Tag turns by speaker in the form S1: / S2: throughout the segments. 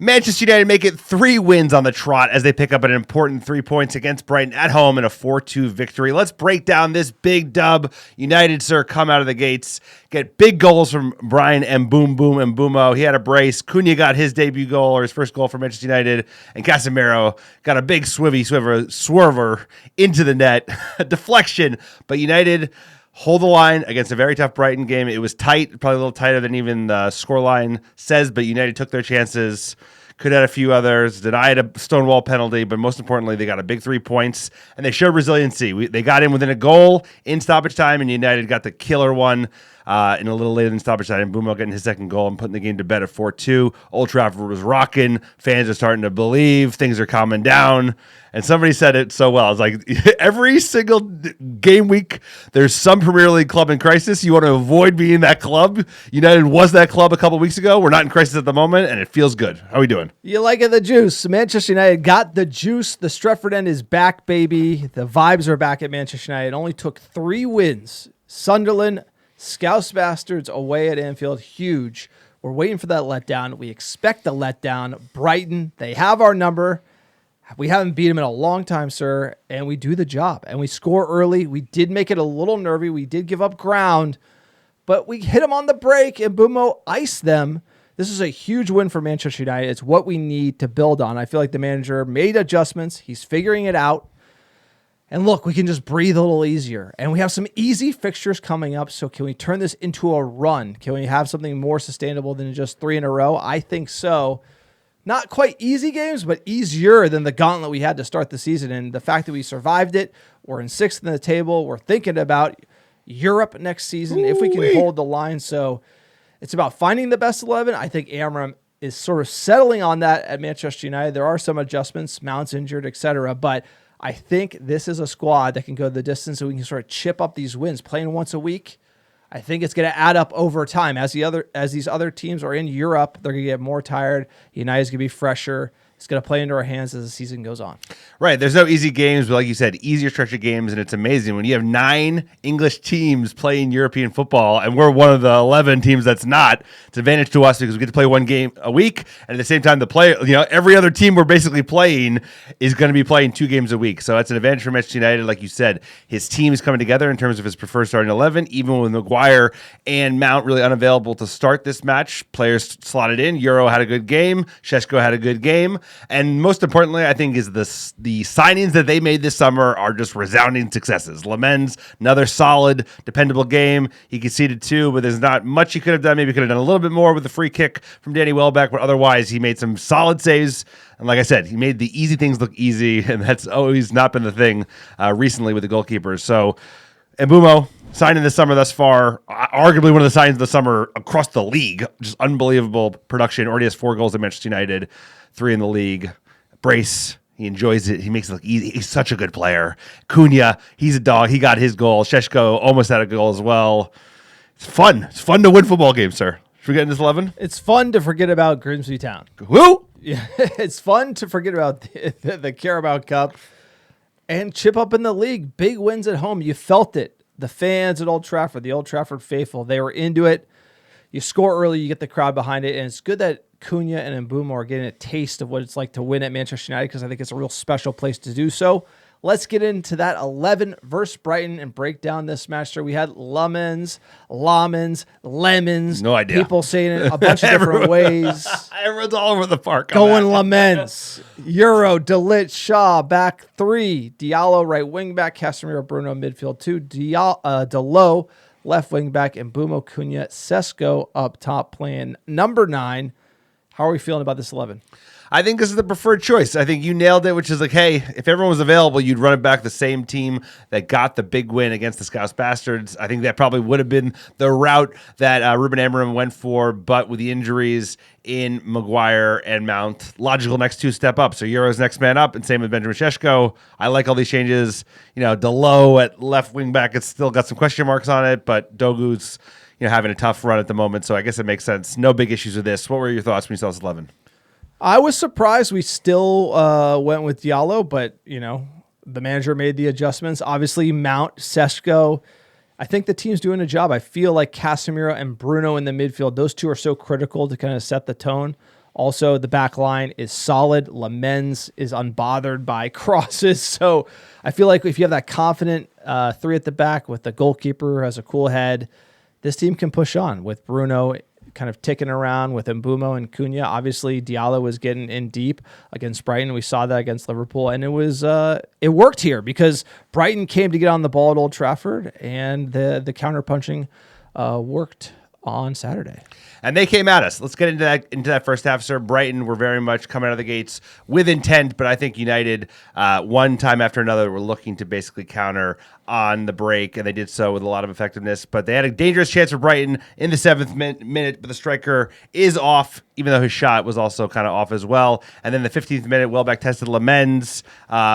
S1: Manchester United make it 3 wins on the trot as they pick up an important 3 points against Brighton at home in a 4-2 victory. Let's break down this big dub. United, sir, come out of the gates, get big goals from Brian and Mbeumo. He had a brace. Cunha got his debut goal, or his first goal for Manchester United, and Casemiro got a big swerver into the net. Deflection, but United hold the line against a very tough Brighton game. It was tight, probably a little tighter than even the scoreline says, but United took their chances, could have had a few others, denied a Stonewall penalty, but most importantly, they got a big 3 points, and they showed resiliency. They got in within a goal in stoppage time, and United got the killer one in a little later than stoppage time, and Mbeumo getting his second goal and putting the game to bed at 4-2. Old Trafford was rocking. Fans are starting to believe. Things are calming down. And somebody said it so well. It's like every single game week, there's some Premier League club in crisis. You want to avoid being that club. United was that club a couple weeks ago. We're not in crisis at the moment, and it feels good. How are we doing?
S2: You like it, the juice. Manchester United got the juice. The Stretford end is back, baby. The vibes are back at Manchester United. It only took 3 wins. Sunderland, Scouse Bastards away at Anfield, huge. We're waiting for that letdown. We expect the letdown. Brighton, they have our number. We haven't beat them in a long time, sir, and we do the job. And we score early. We did make it a little nervy. We did give up ground, but we hit them on the break, and Mbeumo iced them. This is a huge win for Manchester United. It's what we need to build on. I feel like the manager made adjustments. He's figuring it out. And look, we can just breathe a little easier. And we have some easy fixtures coming up, so can we turn this into a run? Can we have something more sustainable than just 3 in a row? I think so. Not quite easy games, but easier than the gauntlet we had to start the season. And the fact that we survived it, we're in 6th in the table. We're thinking about Europe next season if we can hold the line. So it's about finding the best 11. I think Amorim is sort of settling on that at Manchester United. There are some adjustments, Mount's injured, etc. But I think this is a squad that can go the distance so we can sort of chip up these wins. Playing once a week, I think it's going to add up over time. As these other teams are in Europe, they're going to get more tired. United's going to be fresher. It's going to play into our hands as the season goes on. Right.
S1: There's no easy games, but like you said, easier stretch of games, and it's amazing when you have 9 English teams playing European football, and we're one of the 11 teams that's not. It's an advantage to us because we get to play 1 game a week, and at the same time, every other team we're basically playing is going to be playing 2 games a week. So that's an advantage for Manchester United. Like you said, his team is coming together in terms of his preferred starting 11, even with Maguire and Mount really unavailable to start this match. Players slotted in. Euro had a good game. Sesko had a good game. And most importantly, I think, is the signings that they made this summer are just resounding successes. Lammens, another solid, dependable game. He conceded 2, but there's not much he could have done. Maybe he could have done a little bit more with the free kick from Danny Welbeck, but otherwise he made some solid saves. And like I said, he made the easy things look easy, and that's always not been the thing recently with the goalkeepers. So Mbeumo, signing this summer thus far, arguably one of the signs of the summer across the league. Just unbelievable production. Already has 4 goals at Manchester United, 3 in the league. Brace, he enjoys it. He makes it look easy. He's such a good player. Cunha, he's a dog. He got his goal. Sesko almost had a goal as well. It's fun. It's fun to win football games, sir. Should we get in this 11?
S2: It's fun to forget about Grimsby Town.
S1: Woo!
S2: Yeah, it's fun to forget about the Carabao Cup and chip up in the league. Big wins at home. You felt it. The fans at Old Trafford, the Old Trafford faithful, they were into it. You score early, you get the crowd behind it, and it's good that Cunha and Mbeumo are getting a taste of what it's like to win at Manchester United because I think it's a real special place to do so. Let's get into that 11 versus Brighton and break down this match. So we had Lammens, Lemons.
S1: No idea.
S2: People saying it a bunch of different ways.
S1: Everyone's all over the park.
S2: Going Lammens. Euro, Delit, Shaw, back 3. Diallo, right wing back. Casemiro, Bruno, midfield 2. Delo, left wing back. And Mbeumo, Cunha, Sesko up top playing number 9. How are we feeling about this 11?
S1: I think this is the preferred choice. I think you nailed it, which is like, hey, if everyone was available, you'd run it back the same team that got the big win against the Scouse Bastards. I think that probably would have been the route that Ruben Amorim went for, but with the injuries in Maguire and Mount, logical next 2 step up. So Euro's next man up, and same with Benjamin Sesko. I like all these changes. Delo at left wing back, it's still got some question marks on it, but Dogu's having a tough run at the moment, so I guess it makes sense. No big issues with this. What were your thoughts when you saw this 11?
S2: I was surprised we still went with Diallo, but, the manager made the adjustments. Obviously, Mount, Sesko, I think the team's doing a job. I feel like Casemiro and Bruno in the midfield, those 2 are so critical to kind of set the tone. Also, the back line is solid. Lammens is unbothered by crosses. So I feel like if you have that confident three at the back with the goalkeeper who has a cool head, this team can push on with Bruno kind of ticking around with Mbeumo and Cunha. Obviously, Diallo was getting in deep against Brighton. We saw that against Liverpool, and it worked here because Brighton came to get on the ball at Old Trafford, and the counter-punching worked on Saturday.
S1: And they came at us. Let's get into that first half, sir. Brighton were very much coming out of the gates with intent, but I think United, one time after another, were looking to basically counter on the break, and they did so with a lot of effectiveness. But they had a dangerous chance for Brighton in the 7th minute, but the striker is off, even though his shot was also kind of off as well. And then the 15th minute, Welbeck tested Lammens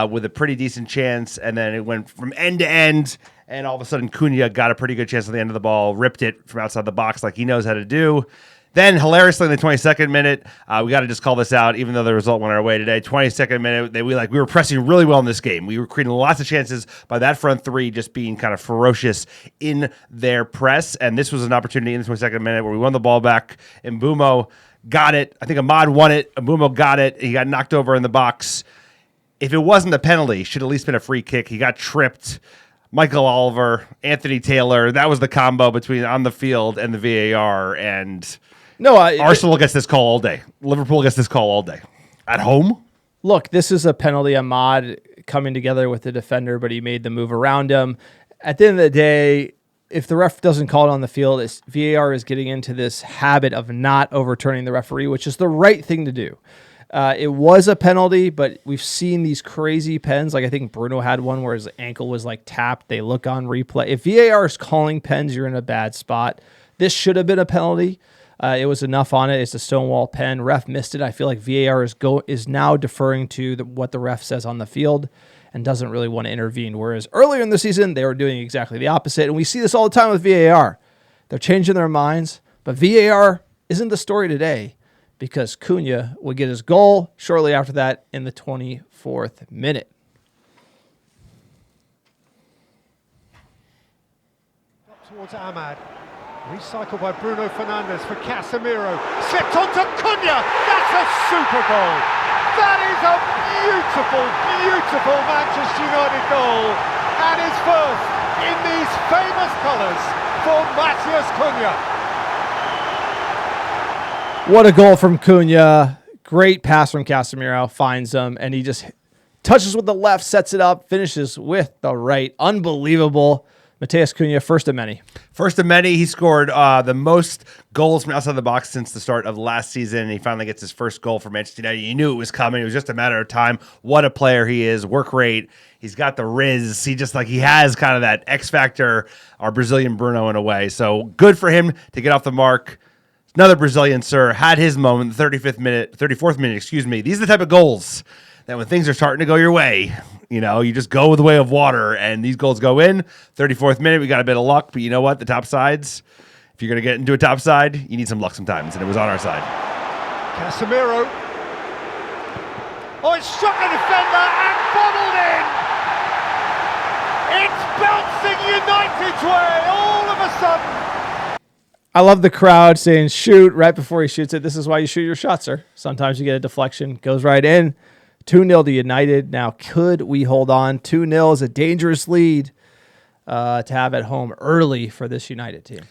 S1: with a pretty decent chance, and then it went from end to end. And all of a sudden, Cunha got a pretty good chance at the end of the ball, ripped it from outside the box like he knows how to do. Then, hilariously, in the 22nd minute, we got to just call this out, even though the result went our way today. 22nd minute, we were pressing really well in this game. We were creating lots of chances by that front three just being kind of ferocious in their press. And this was an opportunity in the 22nd minute where we won the ball back. Mbeumo got it. I think Ahmad won it. Mbeumo got it. He got knocked over in the box. If it wasn't a penalty, should at least been a free kick. He got tripped. Michael Oliver, Anthony Taylor, that was the combo between on the field and the VAR. And Arsenal gets this call all day. Liverpool gets this call all day. At home?
S2: Look, this is a penalty. Ahmad coming together with the defender, but he made the move around him. At the end of the day, if the ref doesn't call it on the field, VAR is getting into this habit of not overturning the referee, which is the right thing to do. It was a penalty, but we've seen these crazy pens. Like I think Bruno had one where his ankle was like tapped. They look on replay. If VAR is calling pens, you're in a bad spot. This should have been a penalty. It was enough on it. It's a stonewall pen. Ref missed it. I feel like VAR is now deferring to what the ref says on the field and doesn't really want to intervene. Whereas earlier in the season, they were doing exactly the opposite. And we see this all the time with VAR. They're changing their minds. But VAR isn't the story today, because Cunha would get his goal shortly after that in the 24th minute.
S3: Up towards Ahmad. Recycled by Bruno Fernandes for Casemiro. Slipped onto Cunha. That's a super goal. That is a beautiful, beautiful Manchester United goal. And his first in these famous colours for Matheus Cunha.
S2: What a goal from Cunha. Great pass from Casemiro. Finds him, and he just touches with the left, sets it up, finishes with the right. Unbelievable. Matheus Cunha, first of many.
S1: First of many. He scored the most goals from outside the box since the start of last season, and he finally gets his first goal for Manchester United. You knew it was coming. It was just a matter of time. What a player he is. Work rate. He's got the riz. He has kind of that X factor, our Brazilian Bruno in a way. So good for him to get off the mark. Another Brazilian, sir, had his moment, the 34th minute, These are the type of goals that when things are starting to go your way, you just go with the way of water, and these goals go in. 34th minute, we got a bit of luck, but you know what? The top sides, if you're going to get into a top side, you need some luck sometimes, and it was on our side.
S3: Casemiro. Oh, it's struck a defender and bobbled in. It's bouncing United's way all of a sudden.
S2: I love the crowd saying shoot right before he shoots it. This is why you shoot your shot, sir. Sometimes you get a deflection, goes right in. 2-0 to United. Now, could we hold on? 2-0 is a dangerous lead to have at home early for this United team.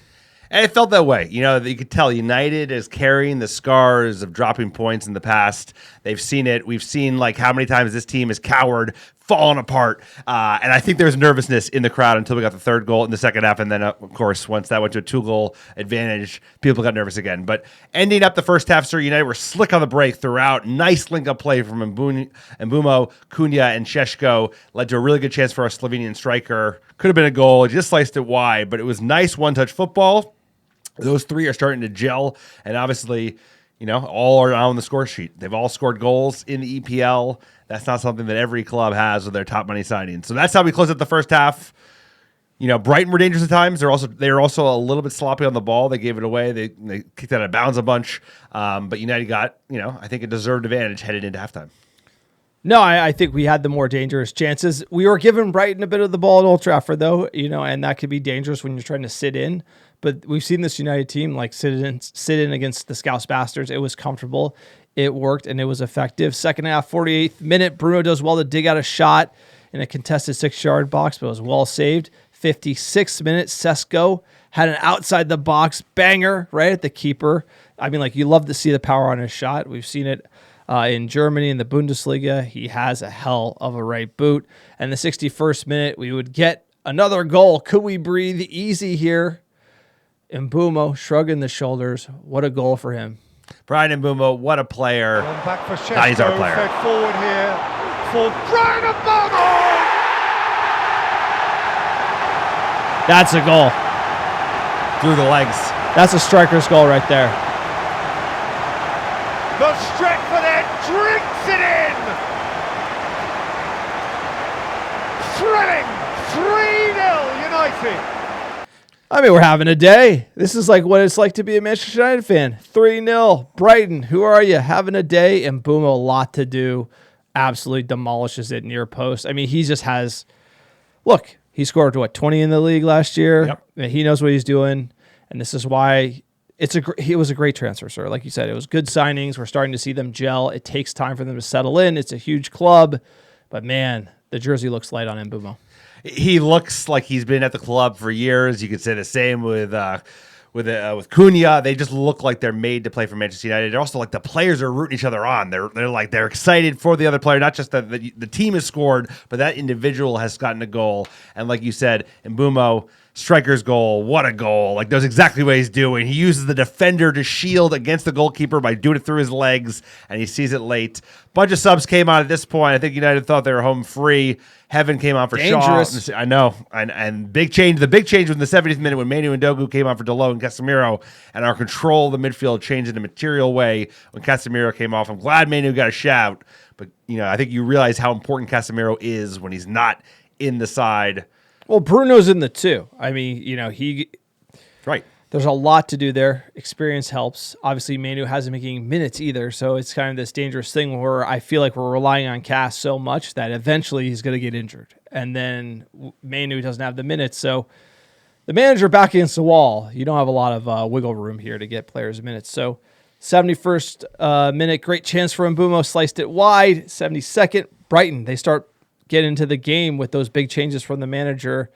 S1: And it felt that way. You could tell United is carrying the scars of dropping points in the past. They've seen it. We've seen how many times this team has cowered, fallen apart. And I think there was nervousness in the crowd until we got the third goal in the second half. And then, of course, once that went to a 2-goal advantage, people got nervous again. But ending up the first half, sir, United were slick on the break throughout. Nice link-up play from Mbeumo, Cunha, and Sesko. Led to a really good chance for our Slovenian striker. Could have been a goal. Just sliced it wide. But it was nice one-touch football. Those three are starting to gel, and obviously, all are on the score sheet. They've all scored goals in the EPL. That's not something that every club has with their top money signings. So that's how we closed out the first half. Brighton were dangerous at times. They were also a little bit sloppy on the ball. They gave it away. They kicked out of bounds a bunch. But United got, I think a deserved advantage headed into halftime.
S2: No, I think we had the more dangerous chances. We were giving Brighton a bit of the ball at Old Trafford, though, and that could be dangerous when you're trying to sit in. But we've seen this United team like sit in against the Scouse Bastards. It was comfortable. It worked, and it was effective. Second half, 48th minute, Bruno does well to dig out a shot in a contested 6-yard box, but it was well saved. 56th minute, Sesko had an outside the box banger right at the keeper. I mean, like, you love to see the power on his shot. We've seen it in Germany in the Bundesliga. He has a hell of a right boot. And the 61st minute, we would get another goal. Could we breathe easy here? Mbeumo shrugging the shoulders. What a goal for him.
S1: Brian Mbeumo, what a player.
S3: One back for Sesko,
S1: He's our player.
S3: fed forward here for Brian Mbeumo.
S2: That's a goal.
S1: Through the legs.
S2: That's a striker's goal right there.
S3: The Stretford drinks it in. Thrilling. 3-0 United.
S2: I mean, we're having a day. This is like what it's like to be a Manchester United fan. 3-0. Brighton, who are you? Having a day. And Mbeumo, a lot to do. Absolutely demolishes it near post. I mean, he just has... Look, he scored, 20 in the league last year?
S1: Yep.
S2: He knows what he's doing. And this is why it was a great transfer, sir. Like you said, it was good signings. We're starting to see them gel. It takes time for them to settle in. It's a huge club. But, man, the jersey looks light on Mbeumo.
S1: He looks like he's been at the club for years. You could say the same with Cunha. They just look like they're made to play for Manchester United. They're also like the players are rooting each other on. They're excited for the other player. Not just that the team has scored, but that individual has gotten a goal. And like you said, Mbeumo, striker's goal. What a goal! Like, knows exactly what he's doing. He uses the defender to shield against the goalkeeper by doing it through his legs, and he sees it late. Bunch of subs came on at this point. I think United thought they were home free. Heaven came on for
S2: Dangerous.
S1: Shaw. I know. And big change. The big change was in the 70th minute when Manu and Ndogu came on for Dalot and Casemiro, and our control of the midfield changed in a material way when Casemiro came off. I'm glad Manu got a shout, but I think you realize how important Casemiro is when he's not in the side.
S2: Well, Bruno's in the 2. I mean, he...
S1: Right.
S2: There's a lot to do there. Experience helps. Obviously, Manu hasn't been making minutes either, so it's kind of this dangerous thing where I feel like we're relying on Cass so much that eventually he's going to get injured. And then Manu doesn't have the minutes, so the manager back against the wall. You don't have a lot of wiggle room here to get players minutes. So 71st minute, great chance for Mbeumo, sliced it wide. 72nd, Brighton. They start getting into the game with those big changes from the manager.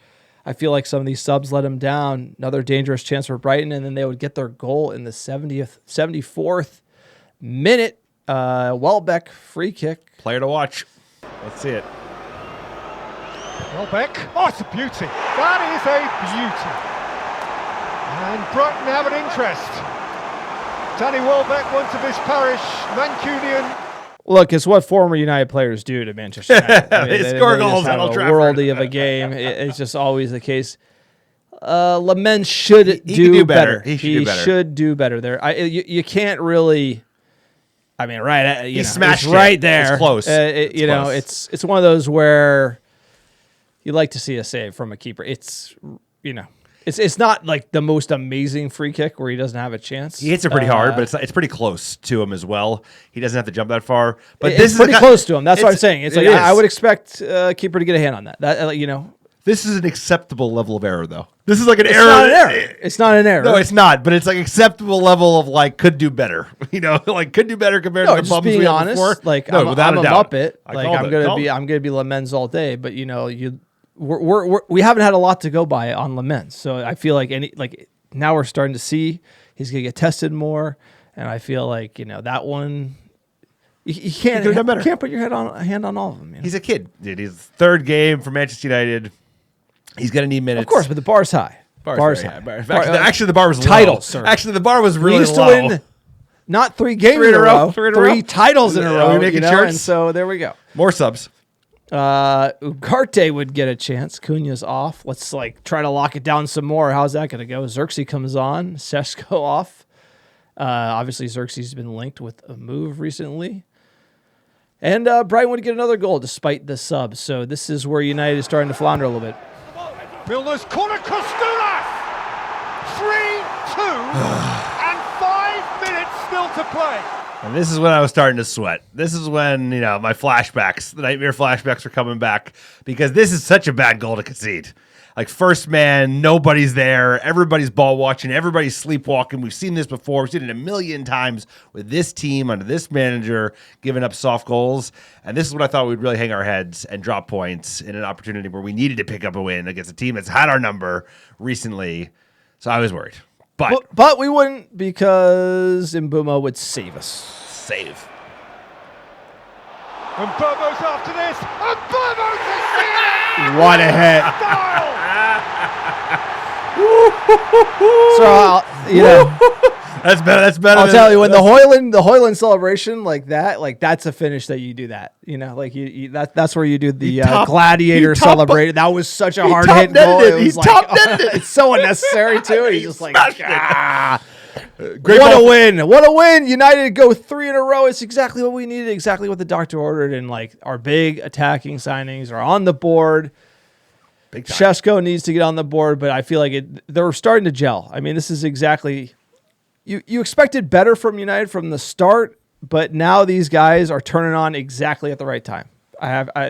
S2: I feel like some of these subs let him down. Another dangerous chance for Brighton, and then they would get their goal in the 74th minute. Welbeck, free kick.
S1: Player to watch. Let's see it.
S3: Welbeck. Oh, it's a beauty. That is a beauty. And Brighton have an interest. Danny Welbeck, once of his parish, Mancunian.
S2: Look, it's what former United players do to Manchester United. I mean,
S1: they score goals
S2: at Old Trafford. Worldy of a game. It's just always the case. Lammens should do better.
S1: He
S2: should do better there. You can't really. I mean, right?
S1: He smashed
S2: it's right there.
S1: It's close.
S2: It's it's one of those where you like to see a save from a keeper. It's It's not like the most amazing free kick where he doesn't have a chance.
S1: He hits it pretty hard, but it's pretty close to him as well. He doesn't have to jump that far. But
S2: this is pretty close to him. That's what I'm saying. It's like I would expect keeper to get a hand on that.
S1: This is an acceptable level of error, though. This is like an error.
S2: It's not an error. It's not an error.
S1: No, it's not. But it's like acceptable level of like could do better. Like could do better compared to the bums we had before.
S2: Like
S1: no,
S2: I'm a Muppet.
S1: Like
S2: I'm gonna be Lammens all day. But we haven't had a lot to go by on Lammens, so I feel like now we're starting to see he's gonna get tested more, and I feel like that one you can't put your hand on all of them.
S1: He's a kid, dude. He's third game for Manchester United. He's gonna need minutes,
S2: of course, but the bar's high.
S1: Bar's high. Actually, the bar was
S2: titles,
S1: low.
S2: Sir.
S1: Actually, the bar was really
S2: we used
S1: low.
S2: To win not 3 games in a row, 3 titles in a row. And so there we go.
S1: More subs.
S2: Ugarte would get a chance. Cunha's off. Let's try to lock it down some more. How's that going to go? Xerxes comes on. Sesko off. Obviously, Xerxes has been linked with a move recently. And Brighton would get another goal despite the sub. So this is where United is starting to flounder a little bit.
S3: Milner's corner, Kostulas! 3-2 and 5 minutes still to play.
S1: And this is when I was starting to sweat. This is when, my flashbacks, the nightmare flashbacks were coming back because this is such a bad goal to concede. like first man, nobody's there, everybody's ball watching, everybody's sleepwalking. We've seen this before. We've seen it a million times with this team under this manager giving up soft goals. And this is what I thought we'd really hang our heads and drop points in an opportunity where we needed to pick up a win against a team that's had our number recently. So I was worried.
S2: But we wouldn't, because Mbeumo would save us.
S1: Save.
S3: And Mbeumo's after this. And Mbeumo to see it!
S2: What a hit. So,
S1: That's better.
S2: I'll tell you, when the Hoyland celebration like that, that's a finish that you do that. Like that's where you do the gladiator celebration. That was such a hard hit goal. It's so unnecessary too. He's just like, what a win! What a win! United go 3 in a row. It's exactly what we needed. Exactly what the doctor ordered. And our big attacking signings are on the board. Sesko needs to get on the board, but I feel like they're starting to gel. I mean, this is exactly. You expected better from United from the start, but now these guys are turning on exactly at the right time.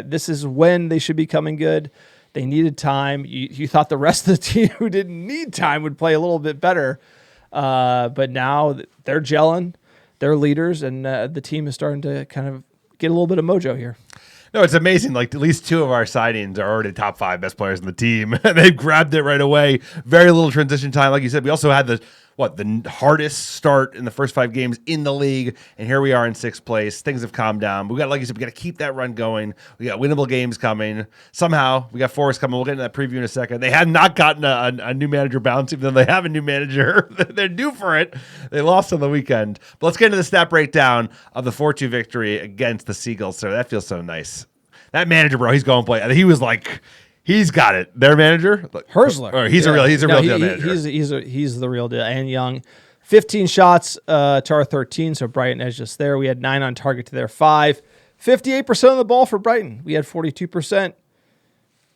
S2: This is when they should be coming good. They needed time. You thought the rest of the team who didn't need time would play a little bit better, but now they're gelling. They're leaders, and the team is starting to kind of get a little bit of mojo here.
S1: No, it's amazing. At least 2 of our signings are already top 5 best players in the team. They've grabbed it right away. Very little transition time. Like you said, we also had the hardest start in the first 5 games in the league, and here we are in 6th place. Things have calmed down. But like you said, we got to keep that run going. We got winnable games coming. Somehow, we got Forest coming. We'll get into that preview in a second. They have not gotten a new manager bounce, even though they have a new manager. They're due for it. They lost on the weekend. But let's get into the stat breakdown of the 4-2 victory against the Seagulls. So that feels so nice. That manager, bro, he's going to play. He was like... He's got it. Their manager,
S2: Herzler.
S1: He's a real deal manager.
S2: He's the real deal. And Young, 15 shots to our 13. So Brighton edged us there. We had 9 on target to their 5. 58% of the ball for Brighton. We had 42%.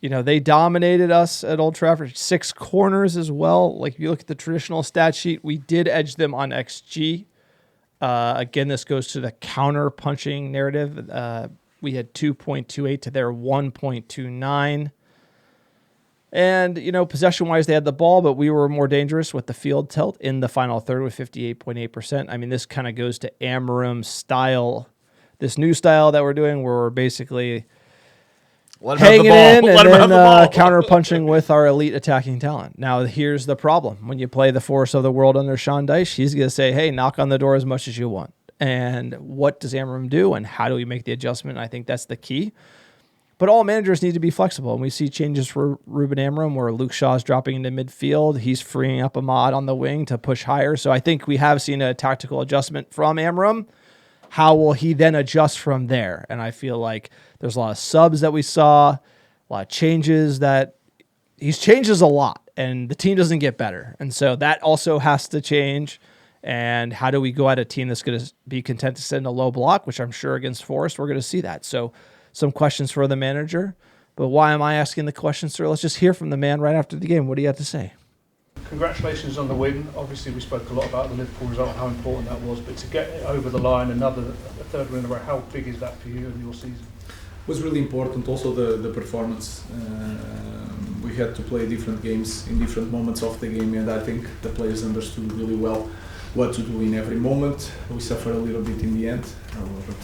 S2: They dominated us at Old Trafford. 6 corners as well. If you look at the traditional stat sheet, we did edge them on XG. Again, this goes to the counter punching narrative. We had 2.28 to their 1.29. And, possession-wise, they had the ball, but we were more dangerous with the field tilt in the final third with 58.8%. I mean, this kind of goes to Amorim's style, this new style that we're doing where we're basically hanging in and then counter-punching with our elite attacking talent. Now, here's the problem. When you play the force of the world under Sean Dyche, he's going to say, hey, knock on the door as much as you want. And what does Amorim do, and how do we make the adjustment? I think that's the key. But all managers need to be flexible, and we see changes for Ruben Amorim where Luke Shaw's dropping into midfield. He's freeing up Ahmad on the wing to push higher. So I think we have seen a tactical adjustment from Amorim. How will he then adjust from there? And I feel like there's a lot of subs that we saw, a lot of changes that he's changes a lot, and the team doesn't get better. And so that also has to change. And how do we go at a team that's going to be content to sit in a low block, which I'm sure against Forest, we're going to see that. So some questions for the manager. But why am I asking the questions, sir? Let's just hear from the man right after the game. What do you have to say?
S4: Congratulations on the win. Obviously, we spoke a lot about the Liverpool result and how important that was. But to get it over the line, a third win in a row, how big is that for you and your season?
S5: It was really important. Also, the performance. We had to play different games in different moments of the game, and I think the players understood really well what to do in every moment. We suffered a little bit in the end, but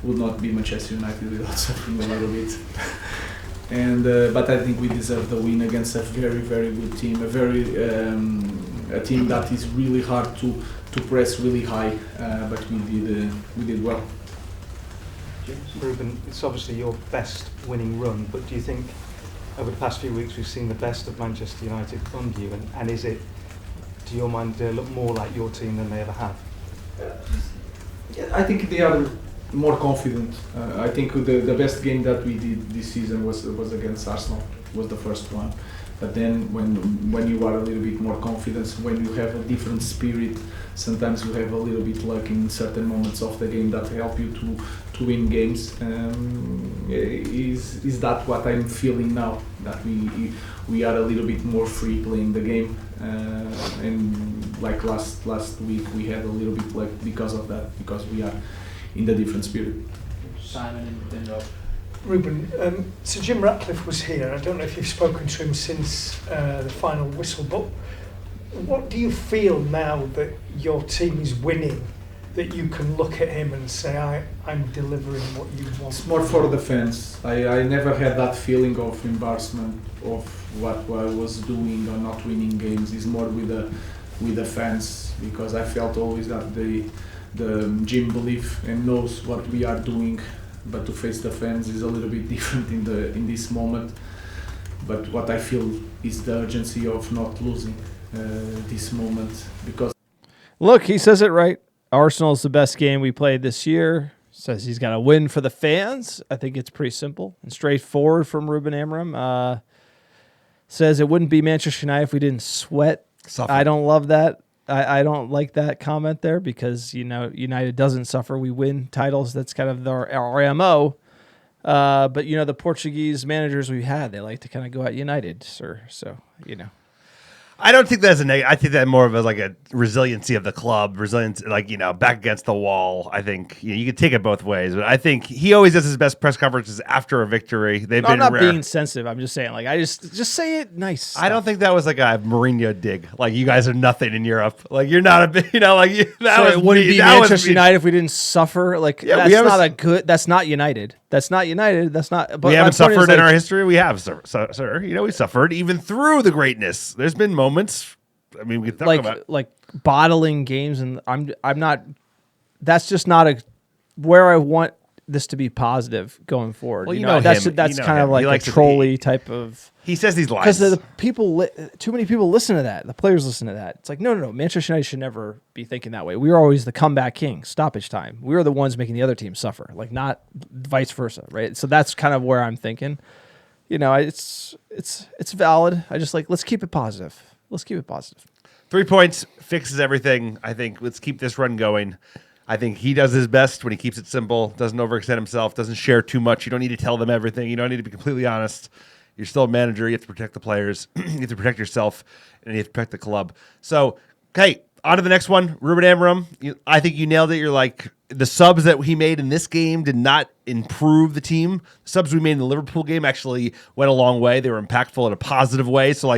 S5: would not be Manchester United without suffering a little bit. And but I think we deserve the win against a very, very good team, a team that is really hard to press really high, but we did well.
S4: Ruben, it's obviously your best winning run, but do you think over the past few weeks we've seen the best of Manchester United under you, and is it, to your mind, they look more like your team than they ever have?
S5: Yeah, I think they are more confident. I think the best game that we did this season was against Arsenal. Was the first one. But then when you are a little bit more confident, when you have a different spirit, sometimes you have a little bit luck in certain moments of the game that help you to win games. Is that what I'm feeling now? That we are a little bit more free playing the game, and like last week we had a little bit luck because of that, because we are in the different spirit.
S6: Simon and Rob. Ruben, so Jim Ratcliffe was here. I don't know if you've spoken to him since the final whistle, but what do you feel now that your team is winning, that you can look at him and say, I'm delivering what you want?
S5: It's more for the fans. I never had that feeling of embarrassment of what I was doing or not winning games. It's more with the fans, because I felt always that the Jim believes and knows what we are doing, but to face the fans is a little bit different in this moment. But what I feel is the urgency of not losing this moment, because
S2: Look, he says it right. Arsenal's the best game we played this year. Says he's got to win for the fans. I think it's pretty simple and straightforward from Ruben Amorim. Says it wouldn't be Manchester United if we didn't sweat.
S1: Suffer.
S2: I don't love that. I don't like that comment there, because, United doesn't suffer. We win titles. That's kind of our MO. But, the Portuguese managers we've had, they like to kind of go at United, sir. So,
S1: I don't think that's a negative. I think that more of a resiliency of the club, resilience, back against the wall. I think you could take it both ways, but I think he always does his best press conferences after a victory.
S2: I'm not being sensitive. I'm just saying, I just say it nice.
S1: I don't think that was like a Mourinho dig. Like, you guys are nothing in Europe. Like, you're not a big, it
S2: wouldn't be Manchester United if we didn't suffer. Like,
S1: yeah,
S2: that's not United. That's not United. That's not. But
S1: we haven't suffered in our history. We have, sir. We suffered even through the greatness. There's been moments. I mean, we can talk about
S2: bottling games, and I'm not. That's just not where I want this to be positive going forward.
S1: Well,
S2: that's
S1: him.
S2: kind
S1: him.
S2: of like a trolley type of.
S1: He says these lines
S2: because the people, too many people listen to that. The players listen to that. It's like no. Manchester United should never be thinking that way. We were always the comeback king, stoppage time. We were the ones making the other team suffer, not vice versa, right? So that's kind of where I'm thinking. It's valid. I just let's keep it positive. Let's keep it positive.
S1: 3 points fixes everything. I think let's keep this run going. I think he does his best when he keeps it simple, doesn't overextend himself, doesn't share too much. You don't need to tell them everything. You don't need to be completely honest. You're still a manager. You have to protect the players. You have to protect yourself, and you have to protect the club. So, okay, on to the next one. Ruben Amorim, I think you nailed it. You're like, the subs that he made in this game did not improve the team. The subs we made in the Liverpool game actually went a long way. They were impactful in a positive way. So,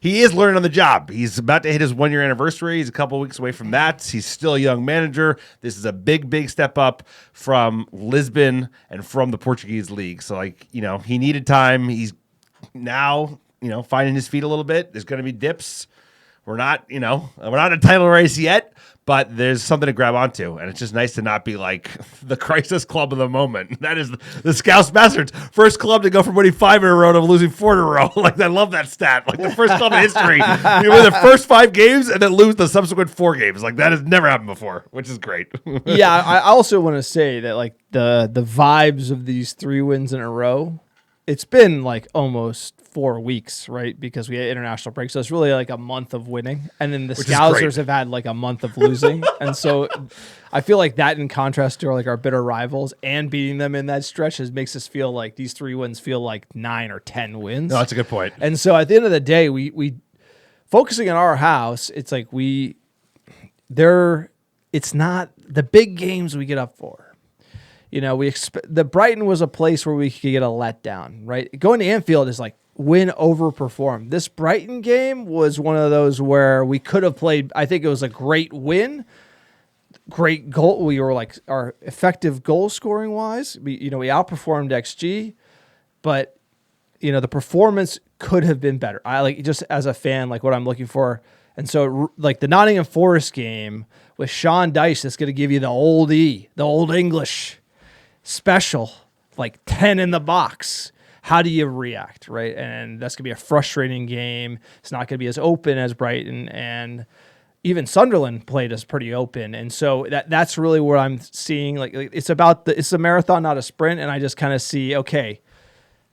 S1: he is learning on the job. He's about to hit his 1 year anniversary. He's a couple weeks away from that. He's still a young manager. This is a big, big step up from Lisbon and from the Portuguese league. So, he needed time. He's now, finding his feet a little bit. There's going to be dips. We're not in a title race yet, but there's something to grab onto, and it's just nice to not be like the crisis club of the moment. That is the Scouse Bastards, first club to go from winning 5 in a row to losing 4 in a row. I love that stat. The first club in history. You win the first 5 games and then lose the subsequent 4 games. That has never happened before, which is great.
S2: Yeah, I also want to say that the vibes of these 3 wins in a row, it's been almost 4 weeks, right? Because we had international break. So it's really a month of winning. And then the Scousers have had a month of losing. And so I feel that in contrast to our bitter rivals and beating them in that stretch makes us feel like these 3 wins feel like 9 or 10 wins.
S1: No, that's a good point.
S2: And so at the end of the day, we focusing on our house, it's it's not the big games we get up for. We expect the Brighton was a place where we could get a letdown, right? Going to Anfield is win overperform. This Brighton game was one of those where we could have played. I think it was a great win, great goal. We were our effective goal scoring wise. We outperformed XG, but the performance could have been better. I just as a fan, what I'm looking for. And so the Nottingham Forest game with Sean Dyche, that's going to give you the old English special, 10 in the box. How do you react, right? And that's going to be a frustrating game. It's not going to be as open as Brighton, and even Sunderland played us pretty open. And so that's really what I'm seeing. It's a marathon, not a sprint. And I just kind of see, okay,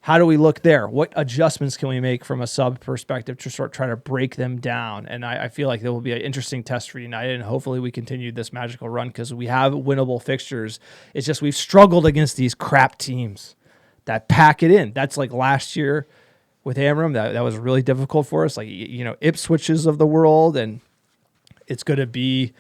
S2: how do we look there? What adjustments can we make from a sub perspective to try to break them down? And I feel like there will be an interesting test for United, and hopefully we continue this magical run because we have winnable fixtures. It's just we've struggled against these crap teams that pack it in. That's last year with Amorim. That was really difficult for us. Ipswiches of the world, and it's going to be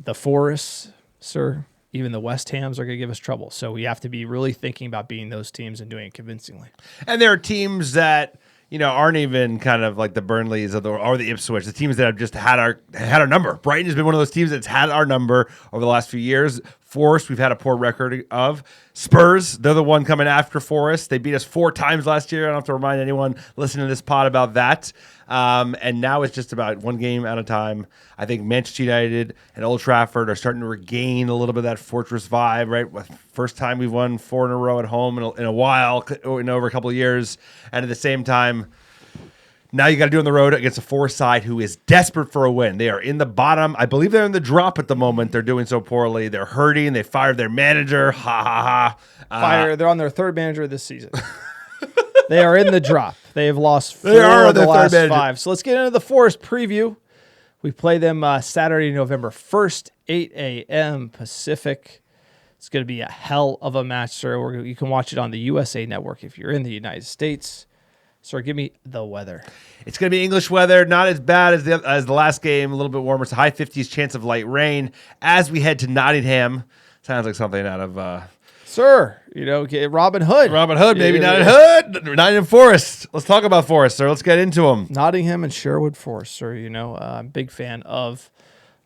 S2: the Forest, sir. even the West Hams are going to give us trouble. So we have to be really thinking about beating those teams and doing it convincingly.
S1: And there are teams that, aren't even kind of like the Burnleys or the Ipswich, the teams that have just had our number. Brighton has been one of those teams that's had our number over the last few years. Forest, we've had a poor record of. Spurs, they're the one coming after Forest. They beat us 4 times last year. I don't have to remind anyone listening to this pod about that. And now it's just about one game at a time. I think Manchester United and Old Trafford are starting to regain a little bit of that fortress vibe, right? First time we've won 4 in a row at home in a while, in over a couple of years. And at the same time, now you got to do it on the road against a Forest side who is desperate for a win. They are in the bottom. I believe they're in the drop at the moment. They're doing so poorly. They're hurting. They fired their manager. Ha, ha, ha.
S2: They're on their 3rd manager this season. They are in the drop. They have lost 4
S1: They are
S2: of the
S1: their
S2: last
S1: third
S2: 5. So let's get into the Forest preview. We play them Saturday, November 1st, 8 a.m. Pacific. It's going to be a hell of a match, sir. You can watch it on the USA Network if you're in the United States. Sir, give me the weather.
S1: It's going to be English weather, not as bad as the last game, a little bit warmer. It's a high 50s chance of light rain as we head to Nottingham. Sounds like something out of...
S2: Sir, Robin Hood.
S1: Robin Hood, maybe Nottingham Forest. Let's talk about Forest, sir. Let's get into them.
S2: Nottingham and Sherwood Forest, sir. I'm a big fan of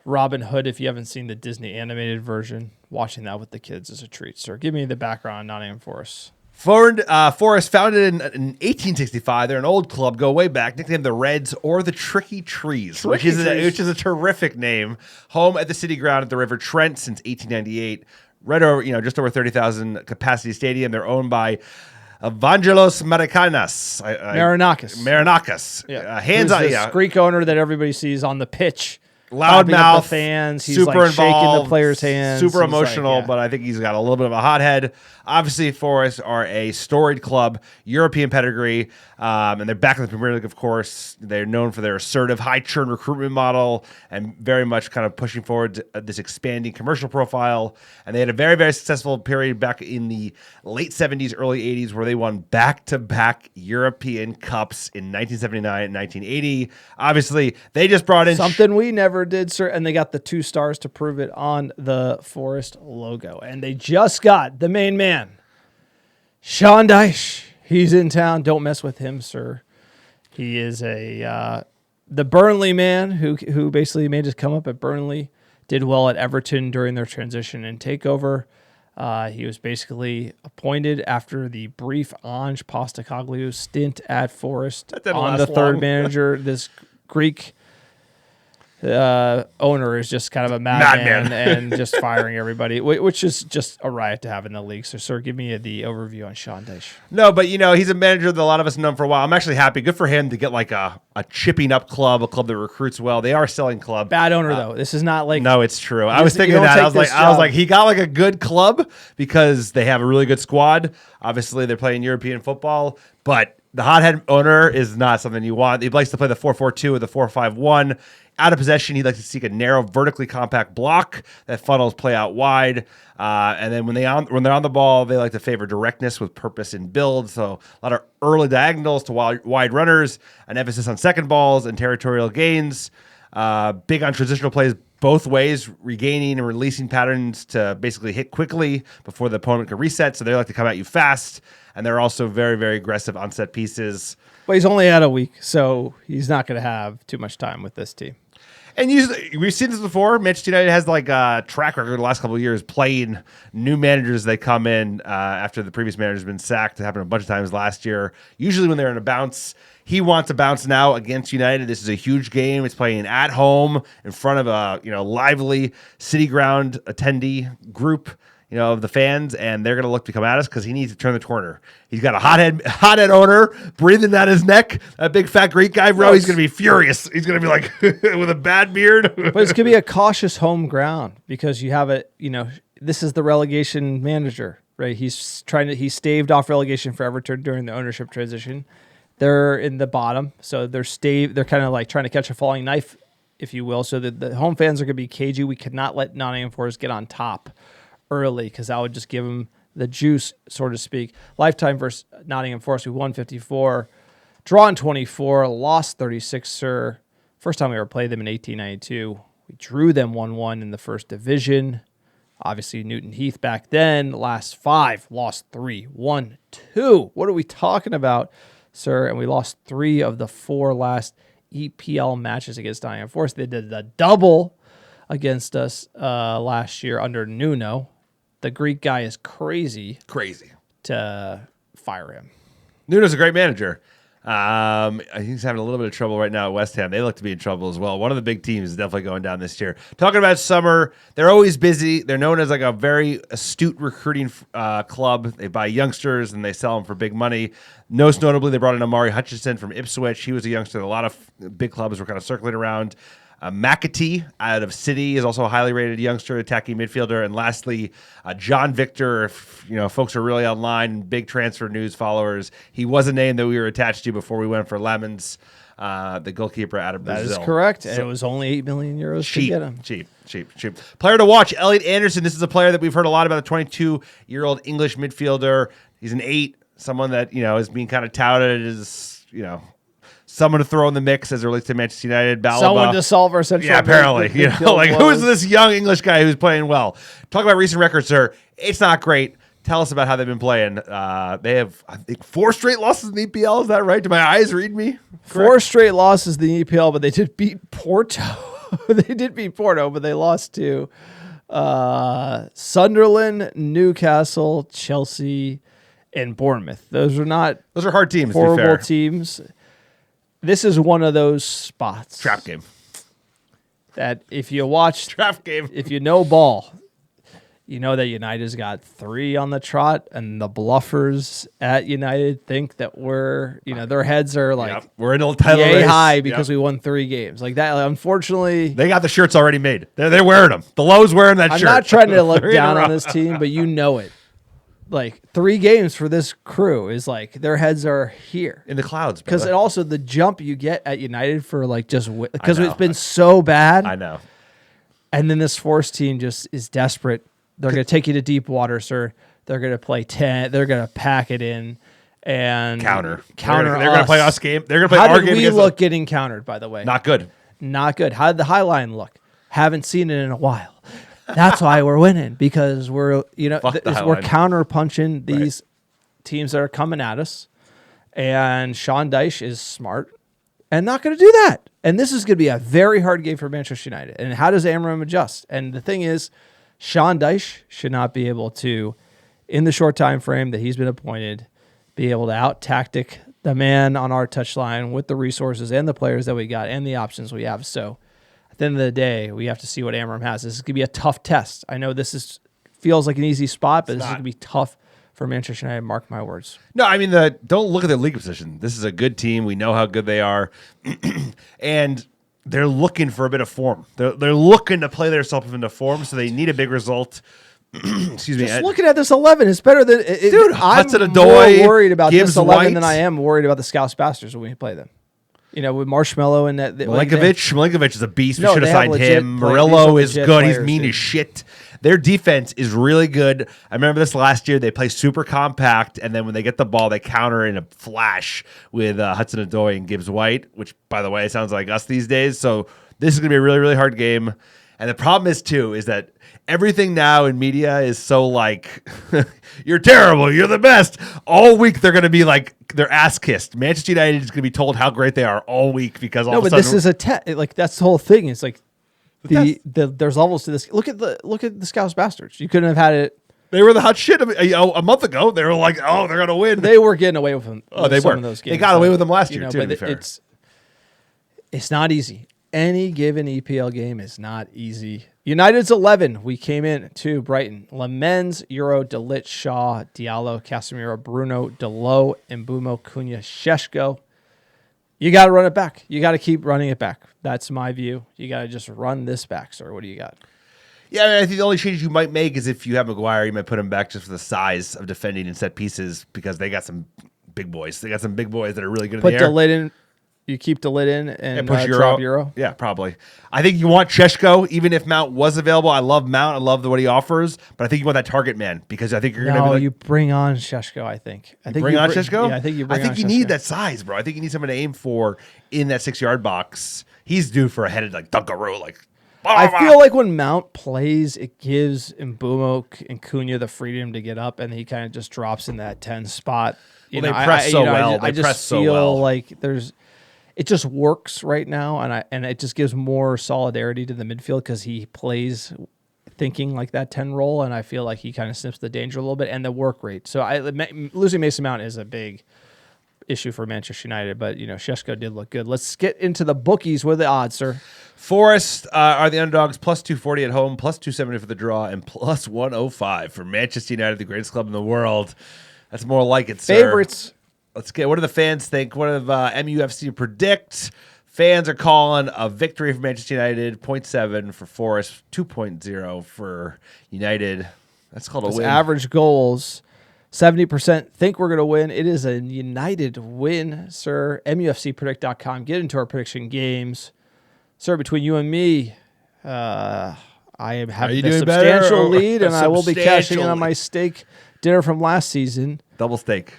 S2: Robin Hood. If you haven't seen the Disney animated version, watching that with the kids is a treat, sir. Give me the background on Nottingham Forest.
S1: Forest, founded in 1865. They're an old club, go way back, nicknamed the Reds or the Tricky Trees, which is a terrific name. Home at the City Ground at the River Trent since 1898. Right over, just over 30,000 capacity stadium. They're owned by Evangelos Marinakis.
S2: Yeah.
S1: Hands on,
S2: this Greek owner that everybody sees on the pitch.
S1: Loudmouth,
S2: fans. He's
S1: super
S2: like
S1: involved,
S2: shaking the players' hands.
S1: super
S2: He's
S1: emotional, but I think he's got a little bit of a hothead. Obviously, Forest are a storied club, European pedigree, and they're back in the Premier League, of course. They're known for their assertive, high-churn recruitment model and very much kind of pushing forward this expanding commercial profile. And they had a very, very successful period back in the late 70s, early 80s, where they won back-to-back European Cups in 1979 and 1980. Obviously, they just brought in...
S2: something we never did, sir, and they got the 2 stars to prove it on the Forest logo. And they just got the main man, Sean Dyche. He's in town. Don't mess with him, sir. He is the Burnley man who basically made his come up at Burnley, did well at Everton during their transition and takeover. He was basically appointed after the brief Ange Postecoglou stint at Forest on the 3rd manager. This Greek owner is just kind of a madman and just firing everybody, which is just a riot to have in the league. So, sir, give me the overview on Sean Dyche.
S1: No, but, he's a manager that a lot of us have known for a while. I'm actually happy. Good for him to get like a chipping up club, a club that recruits well. They are a selling club.
S2: Bad owner, though. This is not like...
S1: No, it's true. I was thinking that. I was like, he got like a good club because they have a really good squad. Obviously, they're playing European football, but the hothead owner is not something you want. He likes to play the 4-4-2 or the 4-5-1. Out of possession, he'd like to seek a narrow, vertically compact block that funnels play out wide. And then when they're on the ball, they like to favor directness with purpose in build. So a lot of early diagonals to wide runners, an emphasis on second balls and territorial gains. Big on transitional plays both ways, regaining and releasing patterns to basically hit quickly before the opponent can reset. So they like to come at you fast. And they're also very, very aggressive on set pieces.
S2: But he's only had a week, so he's not going to have too much time with this team.
S1: And usually, we've seen this before. Manchester United has like a track record the last couple of years playing new managers. They come in after the previous manager's been sacked. It happened a bunch of times last year. Usually when they're in a bounce, he wants a bounce now against United. This is a huge game. It's playing at home in front of a lively City Ground attendee group. Of the fans, and they're going to look to come at us because he needs to turn the corner. He's got a hothead owner breathing down his neck. That big fat Greek guy, bro. He's going to be furious. He's going to be like with a bad beard.
S2: But it's going to be a cautious home ground because you have this is the relegation manager, right? He staved off relegation for Everton during the ownership transition. They're in the bottom, so they're kind of like trying to catch a falling knife, if you will. So the home fans are going to be cagey. We could not let Nottingham Forest get on top early because that would just give them the juice, so to speak. Lifetime versus Nottingham Forest, we won 54, drawn 24, lost 36, sir. First time we ever played them in 1892. We drew them 1-1 in the first division. Obviously, Newton Heath back then, last 5, lost 3, 1, 2. What are we talking about, sir? And we lost 3 of the 4 last EPL matches against Nottingham Forest. They did the double against us last year under Nuno. The Greek guy is crazy to fire him.
S1: Nuno's a great manager. I think he's having a little bit of trouble right now at West Ham. They look to be in trouble as well. One of the big teams is definitely going down this year. Talking about summer, they're always busy. They're known as like a very astute recruiting club. They buy youngsters and they sell them for big money. Most notably, they brought in Amari Hutchinson from Ipswich. He was a youngster that a lot of big clubs were kind of circling around. McAtee out of City is also a highly rated youngster, attacking midfielder. And lastly, John Victor, if folks are really online, big transfer news followers, he was a name that we were attached to before we went for Lammens, the goalkeeper out of Brazil.
S2: That is correct. And it was only 8 million euros to get him.
S1: Cheap. Player to watch, Elliot Anderson. This is a player that we've heard a lot about, a 22-year-old English midfielder. He's an 8, someone that, is being kind of touted as, someone to throw in the mix as it relates to Manchester United. Balaba.
S2: Someone to solve our central.
S1: Yeah, apparently. Who is this young English guy who's playing well? Talk about recent records, sir. It's not great. Tell us about how they've been playing. They have, I think, 4 straight losses in the EPL. Is that right? Do my eyes read me? Correct?
S2: 4 straight losses in the EPL, but they did beat Porto. But they lost to Sunderland, Newcastle, Chelsea, and Bournemouth. Those are
S1: hard teams.
S2: Horrible teams. This is one of those spots.
S1: Trap game.
S2: That if you watch...
S1: Trap game.
S2: If you know ball, you know that United's got 3 on the trot, and the bluffers at United think that we're... their heads are like...
S1: We're in a title race.
S2: High because we won 3 games. Like that, unfortunately...
S1: They got the shirts already made. They're wearing them. The Lowe's wearing that shirt.
S2: I'm not trying to look down on this team, but you know it. Like 3 games for this crew is like their heads are here
S1: in the clouds
S2: because also the jump you get at United for like just because it's been so bad.
S1: I know.
S2: And then this Forest team just is desperate. They're going to take you to deep water, sir. They're going to play 10. They're going to pack it in and
S1: counter.
S2: They're
S1: going to play us game. They're going to play
S2: our
S1: game.
S2: How did we look getting countered? By the way,
S1: not good.
S2: Not good. How did the high line look? Haven't seen it in a while. That's why we're winning, because we're counter punching these teams that are coming at us, and Sean Dyche is smart and not going to do that. And this is going to be a very hard game for Manchester United. And how does Amorim adjust? And the thing is, Sean Dyche should not be able to, in the short time frame that he's been appointed, be able to out tactic the man on our touchline with the resources and the players that we got and the options we have. So at the end of the day, we have to see what Amorim has. This is going to be a tough test. I know feels like an easy spot, but this is going to be tough for Manchester United. Mark my words.
S1: No, I mean, don't look at their league position. This is a good team. We know how good they are. And they're looking for a bit of form. They're looking to play themselves into form, so they need a big result. Excuse me.
S2: Just looking at this 11, it's better than...
S1: Dude,
S2: I'm more worried about this 11 than I am worried about the Scouse Bastards when we play them. With Marshmallow and that.
S1: Milinkovic is a beast. We should have signed him. Murillo is good. He's mean as shit. Their defense is really good. I remember this last year. They play super compact, and then when they get the ball, they counter in a flash with Hudson-Odoi and Gibbs-White, which, by the way, sounds like us these days. So this is going to be a really, really hard game. And the problem is that everything now in media is so like, you're terrible, you're the best. All week they're going to be like, their ass kissed. Manchester United is going to be told how great they are all week because all of a sudden.
S2: This is like that's the whole thing. It's like there's levels to this. Look at the Scouse Bastards. You couldn't have had it.
S1: They were the hot shit a month ago. They were like, oh, they're going to win.
S2: They were getting away with them.
S1: Oh, they were.
S2: Of those games.
S1: They got away with them last year too. To be fair.
S2: It's not easy. Any given EPL game is not easy. United's 11. We came in to Brighton. Lammens, Euro, De Ligt, Shaw, Diallo, Casemiro, Bruno, Delo, Mbeumo, Cunha, Sesko. You got to run it back. You got to keep running it back. That's my view. You got to just run this back, sir. What do you got?
S1: Yeah, I think the only change you might make is if you have Maguire, you might put him back just for the size of defending and set pieces because they got some big boys. They got some big boys that are really good in the air.
S2: Put De Ligt in. You keep the lid in and
S1: push
S2: drop Euro?
S1: Yeah, probably. I think you want Sesko, even if Mount was available. I love Mount. I love what he offers. But I think you want that target man because I think you're going to be like...
S2: you bring on Sesko, I think.
S1: Bring on Sesko?
S2: Yeah, I think you bring on
S1: I think you need that size, bro. I think you need someone to aim for in that 6-yard box. He's due for a headed like Dunkaroo.
S2: I feel like when Mount plays, it gives Mbeumo and Cunha the freedom to get up, and he kind of just drops in that 10 spot.
S1: They press so well.
S2: I just feel like it just works right now, and it just gives more solidarity to the midfield because he plays thinking like that 10 role, and I feel like he kind of snips the danger a little bit and the work rate. So losing Mason Mount is a big issue for Manchester United, but Sesko did look good. Let's get into the bookies. What are the odds, sir?
S1: Forest are the underdogs, plus 240 at home, plus 270 for the draw, and plus 105 for Manchester United, the greatest club in the world. That's more like it, sir.
S2: Favorites.
S1: Let's get. What do the fans think? What do MUFC predict? Fans are calling a victory for Manchester United, 0.7 for Forest, 2.0 for United. That's called a win.
S2: Average goals, 70% think we're going to win. It is a United win, sir. MUFCpredict.com. Get into our prediction games. Sir, between you and me, I am having a substantial lead, and I will be cashing in on my steak dinner from last season.
S1: Double steak.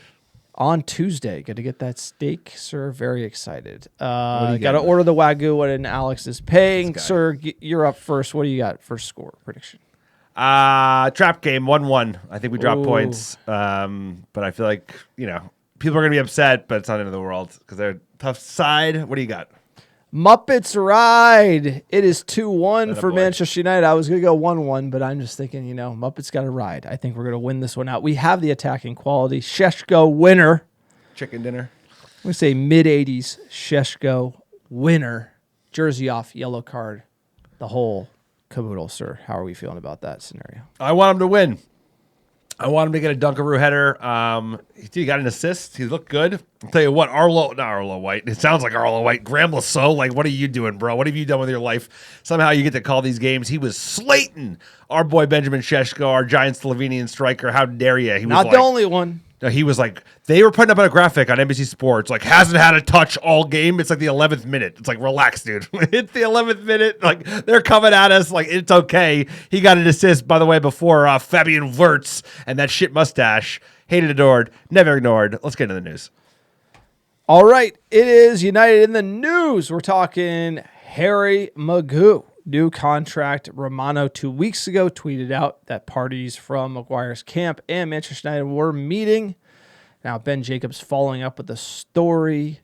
S2: On Tuesday. Got to get that steak, sir. Very excited. Got to order the Wagyu what Alex is paying. Sir, you're up first. What do you got? First score prediction.
S1: Trap game, 1-1. I think we drop points. But I feel like, people are going to be upset, but it's not the end of the world because they're a tough side. What do you got?
S2: Muppets ride. It is 2-1 for Manchester United. I was going to go 1-1, but I'm just thinking, Muppets got to ride. I think we're going to win this one out. We have the attacking quality. Sesko winner.
S1: Chicken dinner.
S2: I'm going to say mid-80s Sesko winner. Jersey off, yellow card. The whole caboodle, sir. How are we feeling about that scenario?
S1: I want him to win. I want him to get a Dunkaroo header. He got an assist. He looked good. I'll tell you what, not Arlo White. It sounds like Arlo White. Graham Lasso, what are you doing, bro? What have you done with your life? Somehow you get to call these games. He was slating our boy Benjamin Sesko, our giant Slovenian striker. How dare you? He was
S2: not the only one.
S1: He was they were putting up a graphic on NBC Sports, hasn't had a touch all game. It's the 11th minute. It's relax, dude. It's the 11th minute. They're coming at us. It's okay. He got an assist, by the way, before Fabian Wirtz and that shit mustache. Hated, adored, never ignored. Let's get into the news.
S2: All right. It is United in the news. We're talking Harry Maguire. New contract. Romano 2 weeks ago tweeted out that parties from Maguire's camp and Manchester United were meeting. Now Ben Jacobs following up with the story.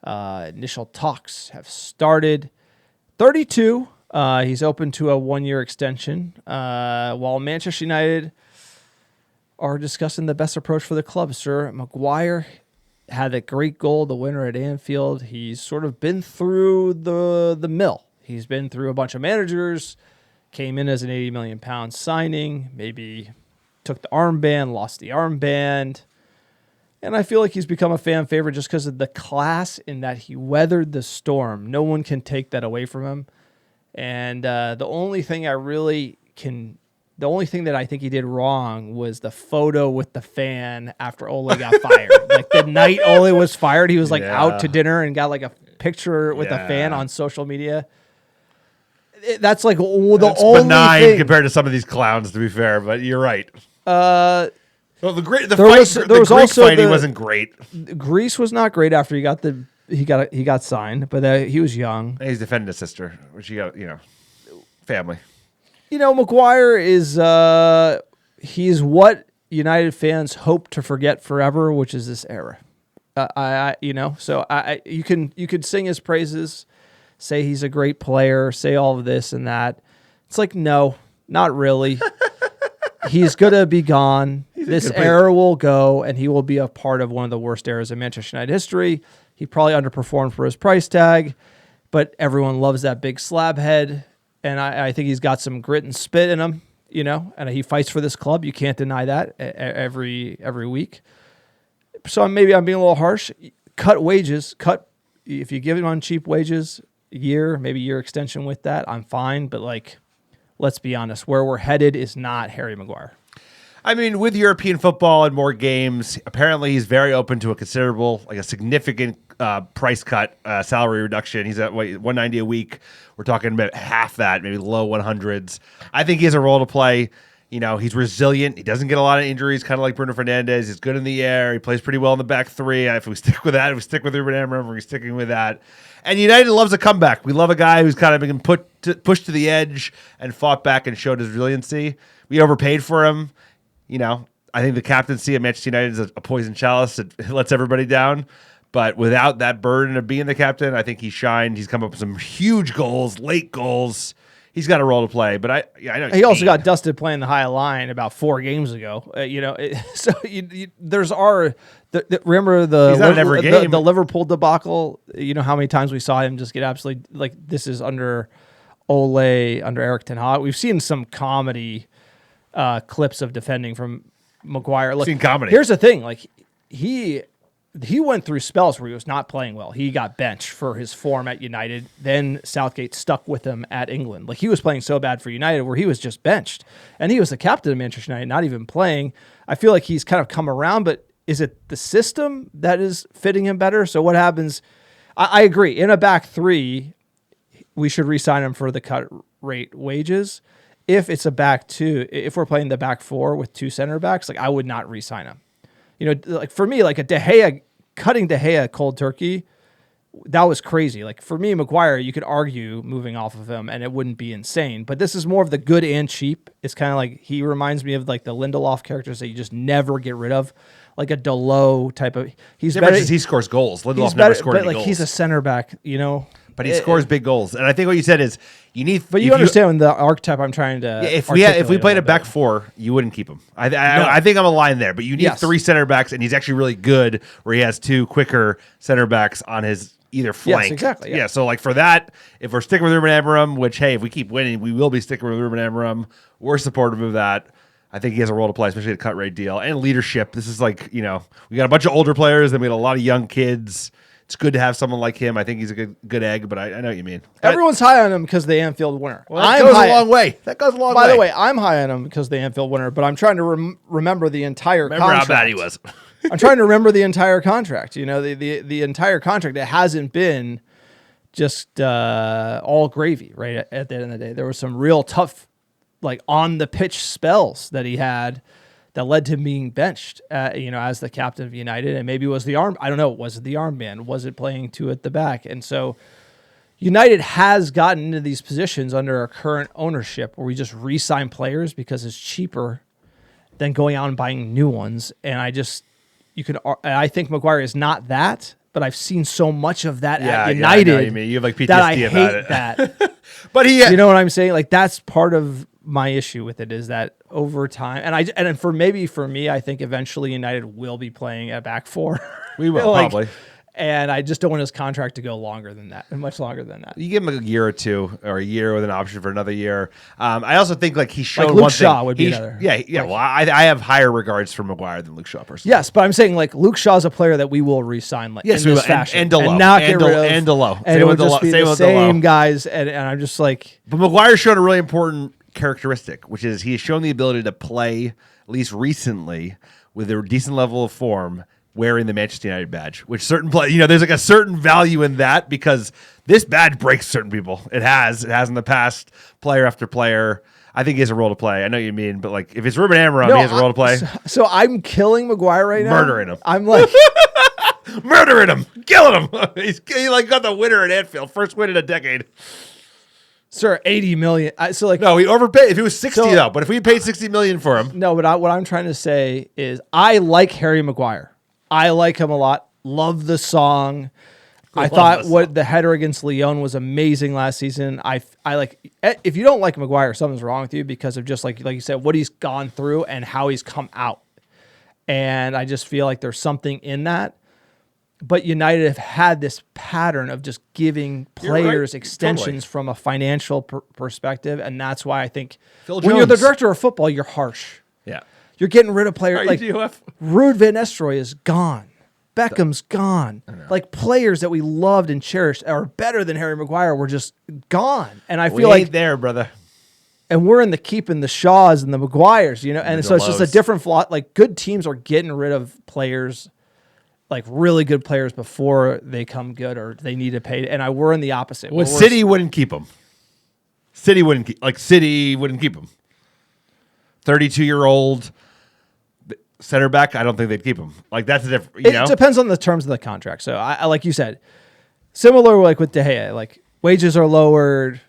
S2: Initial talks have started. 32. He's open to a 1-year extension. While Manchester United are discussing the best approach for the club, sir. Maguire had a great goal, the winner at Anfield. He's sort of been through the mill. He's been through a bunch of managers, came in as an £80 million signing, maybe took the armband, lost the armband. And I feel like he's become a fan favorite just because of the class in that he weathered the storm. No one can take that away from him. And the only thing that I think he did wrong was the photo with the fan after Ole got fired. The night Ole was fired, he was out to dinner and got a picture with the fan on social media. That's the only
S1: benign
S2: thing
S1: compared to some of these clowns, to be fair, but you're right.
S2: Well,
S1: the Greek fighting wasn't great.
S2: Greece was not great after he got signed, but he was young.
S1: And he's defending his sister, which he got, family.
S2: Maguire is he's what United fans hope to forget forever, which is this era. You could sing his praises, say he's a great player, say all of this and that. It's no, not really. He's going to be gone. This era will go, and he will be a part of one of the worst eras in Manchester United history. He probably underperformed for his price tag, but everyone loves that big slab head, and I think he's got some grit and spit in him, and he fights for this club. You can't deny that every week. So maybe I'm being a little harsh. Cut wages. If you give him on cheap wages, maybe year extension with that, I'm fine. But let's be honest, where we're headed is not Harry Maguire.
S1: I mean, with European football and more games, apparently he's very open to a significant price cut, salary reduction. He's at $190 a week. We're talking about half that, maybe low 100s. I think he has a role to play. He's resilient. He doesn't get a lot of injuries, kind of like Bruno Fernandes. He's good in the air. He plays pretty well in the back three. If we stick with that, if we stick with Ruben Amorim, we're sticking with that. And United loves a comeback. We love a guy who's kind of been pushed to the edge and fought back and showed his resiliency. We overpaid for him. I think the captaincy at Manchester United is a poison chalice. It lets everybody down. But without that burden of being the captain, I think he shined. He's come up with some huge goals, late goals. He's got a role to play, but I know
S2: he also got dusted playing the high line about 4 games ago. Remember the Liverpool debacle. You know how many times we saw him just get absolutely this is under Ole, under Eric Ten Hag. We've seen some comedy clips of defending from Maguire. Look,
S1: seen comedy.
S2: Here's the thing: he went through spells where he was not playing well. He got benched for his form at United. Then Southgate stuck with him at England. He was playing so bad for United where he was just benched. And he was the captain of Manchester United, not even playing. I feel like he's kind of come around, but is it the system that is fitting him better? So what happens? I agree. In a back three, we should re-sign him for the cut rate wages. If it's a back two, if we're playing the back four with 2 center backs, I would not re-sign him. For me, a De Gea, cutting De Gea cold turkey, that was crazy. For me, Maguire, you could argue moving off of him and it wouldn't be insane. But this is more of the good and cheap. It's kind of he reminds me of the Lindelof characters that you just never get rid of. Like a Delo type of. He's better.
S1: He scores goals. Lindelof never scored any goals.
S2: He's a center back,
S1: But he scores big goals. And I think what you said is you need.
S2: But you understand the archetype I'm trying to.
S1: Yeah, if we played a back four, you wouldn't keep him. I think I'm aligned there. But you need 3 center backs, and he's actually really good where he has 2 quicker center backs on his either flank.
S2: Yes, exactly. Yeah.
S1: So for that, if we're sticking with Ruben Amorim, which if we keep winning, we will be sticking with Ruben Amorim. We're supportive of that. I think he has a role to play, especially a cut rate deal and leadership. This is we got a bunch of older players, then we got a lot of young kids. It's good to have someone like him. I think he's a good egg, but I know what you mean.
S2: Everyone's high on him because of the Anfield winner.
S1: Well, that goes a long way. That goes a long way.
S2: By the way, I'm high on him because of the Anfield winner, but I'm trying to remember the entire contract.
S1: Remember how bad he was.
S2: I'm trying to remember the entire contract. The entire contract. It hasn't been just all gravy, right? At the end of the day, there was some real tough, on the pitch spells that he had that led to him being benched, as the captain of United. And maybe it was the arm. I don't know. Was it the armband? Was it playing 2 at the back? And so United has gotten into these positions under our current ownership where we just re-sign players because it's cheaper than going out and buying new ones. And I think Maguire is not that, but I've seen so much of that at United.
S1: I know what you mean. You have PTSD
S2: that I
S1: about
S2: hate
S1: it.
S2: that.
S1: But
S2: you know what I'm saying? That's part of my issue with it is that over time, and for me, I think eventually United will be playing at back four.
S1: We will probably.
S2: And I just don't want his contract to go longer than that, and much longer than that.
S1: You give him a year or 2, or a year with an option for another year. I also think he's shown
S2: Luke
S1: one
S2: Shaw
S1: thing.
S2: would be another.
S1: Yeah. Well, I have higher regards for Maguire than Luke Shaw personally.
S2: Yes, but I'm saying Luke Shaw's a player that we will re-sign
S1: yes,
S2: in this fashion
S1: and Delo,
S2: and not get rid of,
S1: and Delo.
S2: And it would just be the same guys, and I'm just
S1: But Maguire's shown a really important characteristic, which is he has shown the ability to play, at least recently, with a decent level of form, wearing the Manchester United badge, which certain there's a certain value in that because this badge breaks certain people. It has in the past, player after player. I think he has a role to play. I know what you mean, but if it's Ruben Amorim, he has a role to play.
S2: So I'm killing Maguire right now.
S1: Murdering him.
S2: I'm
S1: murdering him, killing him. He got the winner at Anfield, first win in a decade.
S2: Sir, 80 million.
S1: No, he overpaid. If it was 60 though, but if we paid 60 million for him,
S2: no. But what I'm trying to say is, I like Harry Maguire. I like him a lot. Love the song. I thought the header against Lyon was amazing last season. I like. If you don't like Maguire, something's wrong with you because of just like you said, what he's gone through and how he's come out. And I just feel like there's something in that. But United have had this pattern of just giving players extensions from a financial perspective, and that's why I think when you're the director of football, you're harsh.
S1: Yeah,
S2: you're getting rid of players Ruud van Nistelrooy is gone. Beckham's gone. Players that we loved and cherished are better than Harry Maguire were just gone. And I feel like
S1: there, brother.
S2: And we're in the keeping the Shaws and the Maguires, and so it's just a different flaw. Good teams are getting rid of players, really good players before they come good or they need to pay. And we're in the opposite.
S1: City wouldn't keep them. City wouldn't keep them. 32-year-old center back, I don't think they'd keep him. Like that's a different.
S2: It depends on the terms of the contract. So I like you said, similar like with De Gea, like wages are lowered,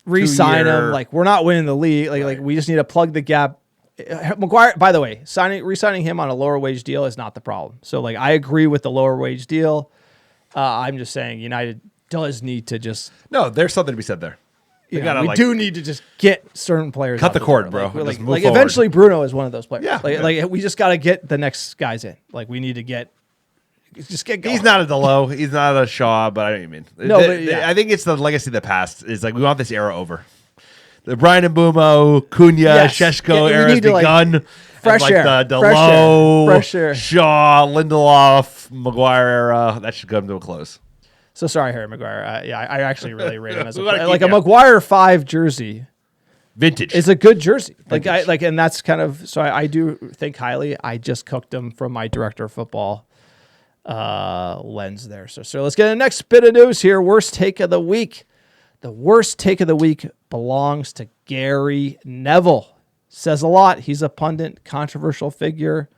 S2: re-sign him. Like we're not winning the league. Like we just need to plug the gap. Maguire, by the way, re-signing him on a lower wage deal is not the problem. So like I agree with the lower wage deal. I'm just saying United does need to just
S1: there's something to be said there.
S2: We do need to just get certain players.
S1: Cut the cord,
S2: bro.
S1: Like
S2: Eventually, Bruno is one of those players.
S1: Yeah.
S2: Like we just got to get the next guys in. Like we need to get going.
S1: He's not a Delo. He's not a Shaw, but I know what you mean.
S2: No,
S1: I think it's the legacy of the past. Is like we want this era over. The Brian Mbeumo, Cunha, Sesko era has begun.
S2: Fresh air.
S1: The Delo,
S2: fresh air.
S1: Shaw, Lindelof, Maguire era. That should come to a close.
S2: So sorry, Harry Maguire. I actually really rate him as a
S1: We gotta
S2: player.
S1: keep
S2: Like a Maguire 5 jersey
S1: Vintage.
S2: is a good jersey.
S1: Vintage.
S2: And that's kind of so I do think highly. I just cooked him from my director of football lens there. So let's get the next bit of news here. Worst take of the week. The worst take of the week belongs to Gary Neville. Says a lot. He's a pundit, controversial figure.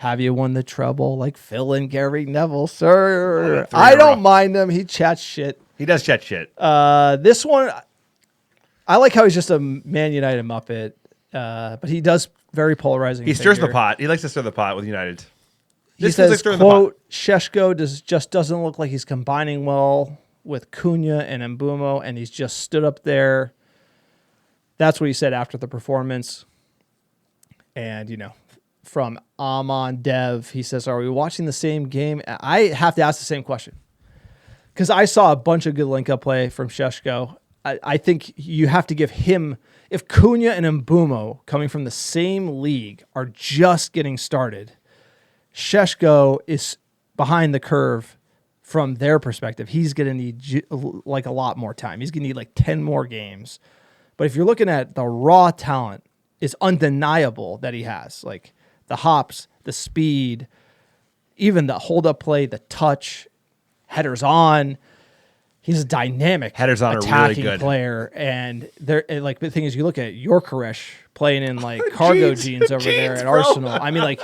S2: Have you won the treble like Phil and Gary Neville, sir? I don't mind him. He chats shit.
S1: He does chat shit.
S2: This one, I like how he's just a Man United Muppet, but he does very polarizing.
S1: He stirs the pot. He likes to stir the pot with United.
S2: He says, quote, Sesko just doesn't look like he's combining well with Cunha and Mbeumo, and he's just stood up there. That's what he said after the performance. And, from Amon Dev, he says, are we watching the same game? I have to ask the same question because I saw a bunch of good link-up play from Sesko. I think you have to give him, if Cunha and Mbeumo coming from the same league are just getting started, Sesko is behind the curve from their perspective. He's going to need like a lot more time. He's going to need like 10 more games. But if you're looking at the raw talent, it's undeniable that he has like the hops, the speed, even the hold-up play, the touch, headers on. He's a dynamic
S1: headers on
S2: attacking
S1: really good
S2: player. And like the thing is, you look at Yorkeresh playing in like cargo jeans over there at Arsenal. I mean, like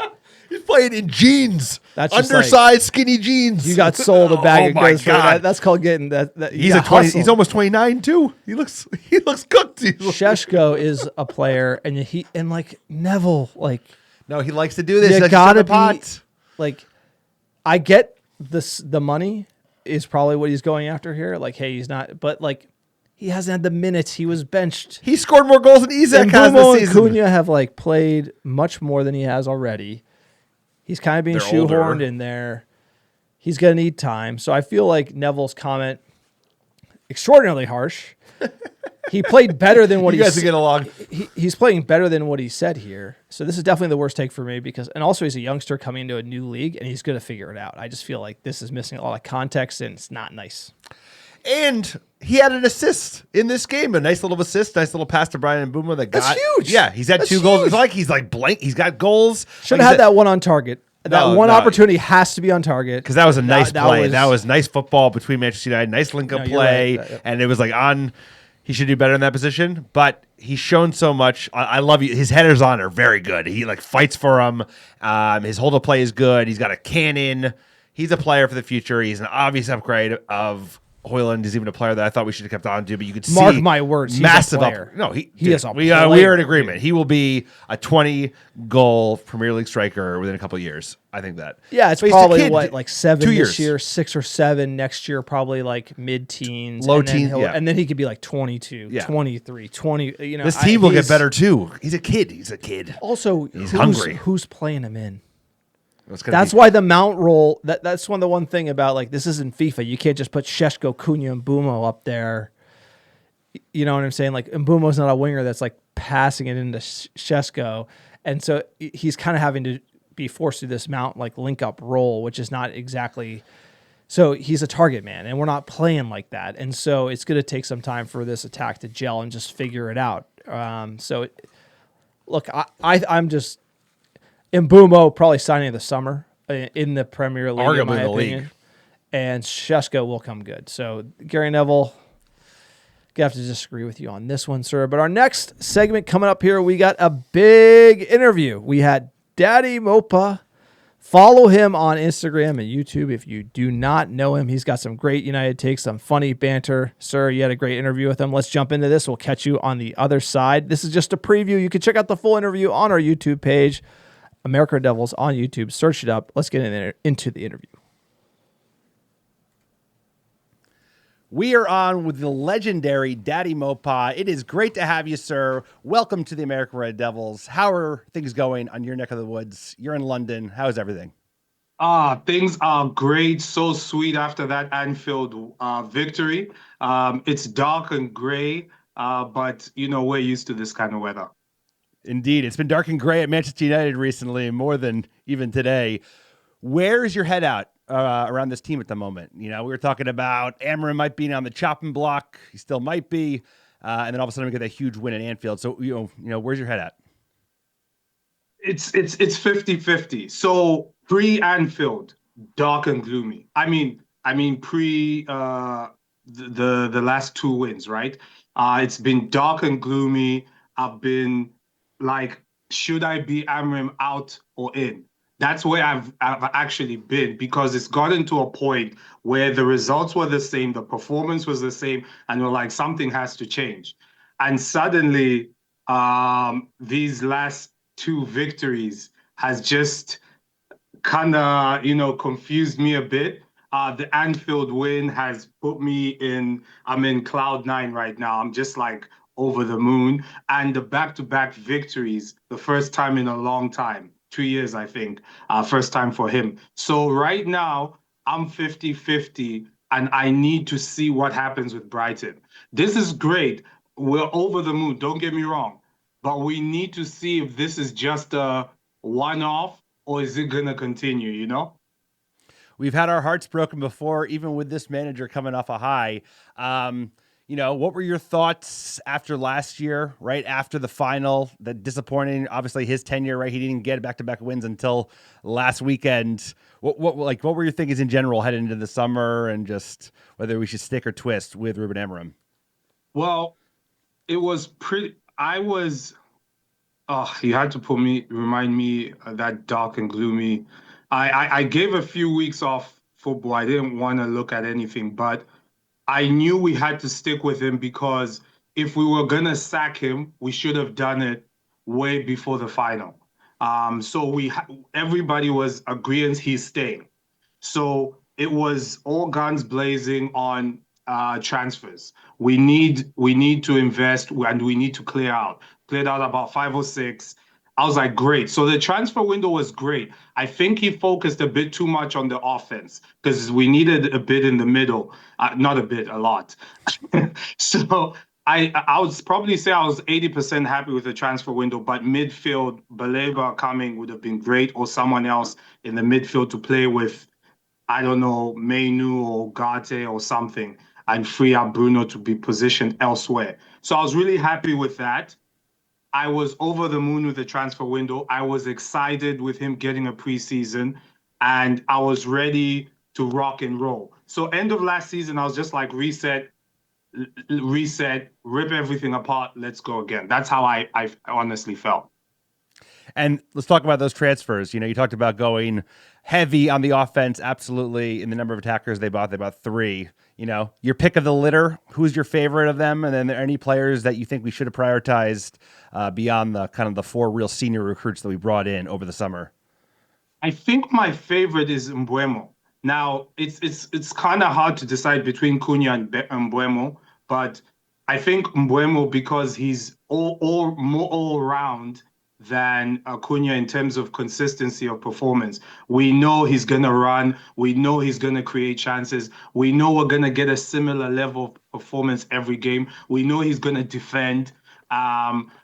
S1: he's playing in jeans.
S2: That's just
S1: undersized, skinny jeans.
S2: You got sold a bag of goods.
S1: God.
S2: That's called getting that.
S1: He's 20. He's almost 29 too. He looks cooked.
S2: Sesko is a player, and like Neville, like
S1: no, he likes to do this.
S2: You
S1: like
S2: gotta be
S1: pot.
S2: like, I get this. The money is probably what he's going after here. Like, hey, he's not, but like, he hasn't had the minutes. He was benched.
S1: He scored more goals than Isak has this season.
S2: And Cunha have like played much more than he has already. He's kind of being shoehorned in there. He's going to need time. So I feel like Neville's comment, extraordinarily harsh. He played better than what
S1: you guys get along.
S2: He's playing better than what he said here. So this is definitely the worst take for me and also he's a youngster coming into a new league and he's going to figure it out. I just feel like this is missing a lot of context and it's not nice.
S1: And he had an assist in this game. A nice little assist, nice little pass to Brian Mbeumo that got.
S2: That's huge.
S1: Yeah, he's had 2 goals. It's like he's like blank. He's got goals.
S2: Should have had that one on target. That one opportunity has to be on target.
S1: Because that was a nice play. That was nice football between Manchester United. Nice link-up play. Right. And it was like on. He should do better in that position. But he's shown so much. I love you. His headers on are very good. He like fights for him. His hold-up play is good. He's got a cannon. He's a player for the future. He's an obvious upgrade of Højlund. Is even a player that I thought we should have kept on to, but you could see.
S2: Mark my words,
S1: massive
S2: he's a player.
S1: No, he
S2: is a
S1: we
S2: player.
S1: We are in agreement. He will be a 20-goal Premier League striker within a couple of years. I think that.
S2: Yeah, it's probably like 7
S1: 2
S2: this
S1: years.
S2: year, 6 or 7 next year, probably like mid-teens,
S1: low teens,
S2: and then he could be like 22, 23, 20. You know,
S1: this team will get better too. He's a kid.
S2: Also,
S1: he's hungry.
S2: Who's playing him in?
S1: That's
S2: why the Mount role. That's the one thing about like this isn't FIFA. You can't just put Sesko, Cunha, and Mbeumo up there. You know what I'm saying? Like Mbeumo's not a winger that's like passing it into Sesko, and so he's kind of having to be forced to this Mount like link up role, which is not exactly. So he's a target man, and we're not playing like that, and so it's going to take some time for this attack to gel and just figure it out. Look, I'm just. Mbeumo probably signing of the summer in the Premier League,
S1: arguably
S2: in my
S1: the
S2: opinion.
S1: league.
S2: And Sesko will come good. So Gary Neville, Gonna have to disagree with you on this one, sir. But our next segment coming up here, we got a big interview. We had DaddyMopa. Follow him on Instagram and YouTube if you do not know him. He's got some great United takes, some funny banter. Sir, you had a great interview with him. Let's jump into this. We'll catch you on the other side. This is just a preview. You can check out the full interview on our YouTube page, America Devils on YouTube. Search it up. Let's get into the interview.
S1: We are on with the legendary DaddyMopa. It is great to have you, sir. Welcome to the American Red Devils. How are things going on your neck of the woods? You're in London. How is everything?
S7: Things are great. So sweet after that Anfield victory. It's dark and gray, but, we're used to this kind of weather.
S1: Indeed. It's been dark and gray at Manchester United recently, more than even today. Where is your head out around this team at the moment? We were talking about Amorim might be on the chopping block. He still might be. And then all of a sudden we get that huge win at Anfield. So, where's your head at?
S7: It's 50-50. So pre-Anfield, dark and gloomy. I mean pre the last two wins, right? It's been dark and gloomy. I've been like, should I be Amorim out or in? That's where I've actually been, because it's gotten to a point where the results were the same, the performance was the same, and we're like, something has to change. And suddenly, these last two victories has just kind of, confused me a bit. The Anfield win has put me I'm in cloud nine right now. I'm just like over the moon. And the back-to-back victories, the first time in a long time. 2 years, I think, first time for him. So right now, I'm 50-50, and I need to see what happens with Brighton. This is great. We're over the moon, don't get me wrong. But we need to see if this is just a one-off or is it going to continue,
S1: We've had our hearts broken before, even with this manager coming off a high. What were your thoughts after last year, right after the final, the disappointing, obviously his tenure, right? He didn't get back-to-back wins until last weekend. What were your thinkings in general heading into the summer, and just whether we should stick or twist with Ruben Amorim?
S7: Well, it was pretty, you had to remind me of that dark and gloomy. I gave a few weeks off football. I didn't want to look at anything, but I knew we had to stick with him, because if we were going to sack him, we should have done it way before the final. So everybody was agreeing he's staying. So it was all guns blazing on transfers. We need to invest, and we need to clear out. Cleared out about 5 or 6. I was like, great. So the transfer window was great. I think he focused a bit too much on the offense, because we needed a bit in the middle. Not a bit, a lot. So I would probably say I was 80% happy with the transfer window, but midfield, Baleba coming would have been great, or someone else in the midfield to play with, I don't know, Mainu or Garte or something, and free up Bruno to be positioned elsewhere. So I was really happy with that. I was over the moon with the transfer window. I was excited with him getting a preseason, and I was ready to rock and roll. So end of last season, I was just like, reset, rip everything apart, let's go again. That's how I honestly felt.
S1: And let's talk about those transfers. You talked about going heavy on the offense, absolutely, in the number of attackers they bought. They bought 3. Your pick of the litter, who's your favorite of them? And then are there any players that you think we should have prioritized beyond the kind of the 4 real senior recruits that we brought in over the summer?
S7: I think my favorite is Mbeumo. Now, it's kind of hard to decide between Cunha and Mbeumo, but I think Mbeumo, because he's more all round than Cunha in terms of consistency of performance. We know he's going to run. We know he's going to create chances. We know we're going to get a similar level of performance every game. We know he's going to defend.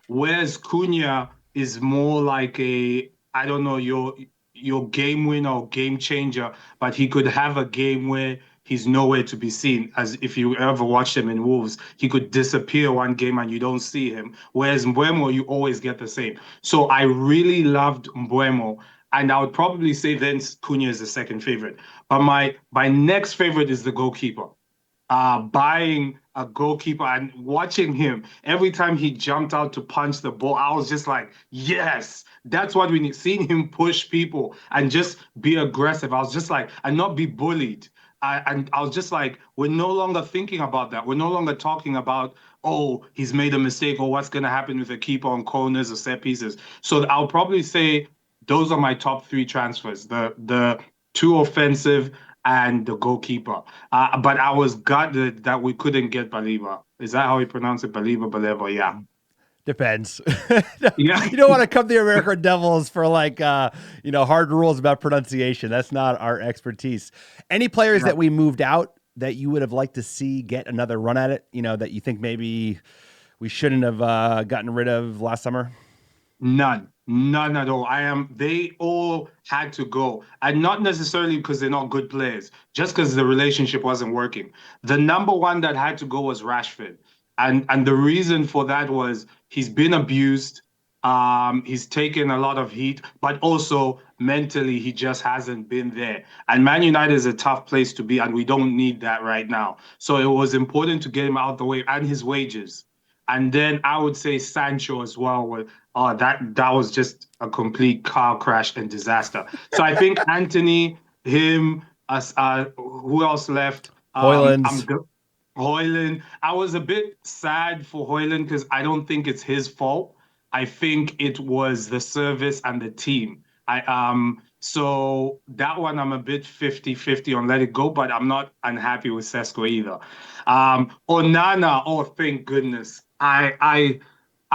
S7: Whereas Cunha is more like I don't know, your game winner or game changer, but he could have a game where he's nowhere to be seen. As if you ever watched him in Wolves, he could disappear one game and you don't see him. Whereas Mbeumo, you always get the same. So I really loved Mbeumo, and I would probably say then Cunha is the second favorite. But my next favorite is the goalkeeper. Buying a goalkeeper, and watching him every time he jumped out to punch the ball, I was just like, yes, that's what we need. Seeing him push people and just be aggressive, I was just like, and not be bullied. And I was just like, we're no longer thinking about that. We're no longer talking about, oh, he's made a mistake or what's going to happen with a keeper on corners or set pieces. So I'll probably say those are my top 3 transfers: the 2 offensive and the goalkeeper. But I was gutted that we couldn't get Baliba. Is that how we pronounce it? Baliba? Yeah.
S1: Depends.
S7: Yeah.
S1: You don't want to come to the American Devils for hard rules about pronunciation. That's not our expertise. Any players that we moved out that you would have liked to see get another run at it, that you think maybe we shouldn't have gotten rid of last summer?
S7: None at all. They all had to go. And not necessarily because they're not good players, just because the relationship wasn't working. The number one that had to go was Rashford. And the reason for that was he's been abused. He's taken a lot of heat, but also mentally he just hasn't been there. And Man United is a tough place to be, and we don't need that right now. So it was important to get him out of the way, and his wages. And then I would say Sancho as well. That was just a complete car crash and disaster. So I think Anthony, him, who else left? Højlund. I was a bit sad for Højlund because I don't think it's his fault. I think it was the service and the team. So that one I'm a bit 50-50 on let it go, but I'm not unhappy with Sesko either. Onana, thank goodness. I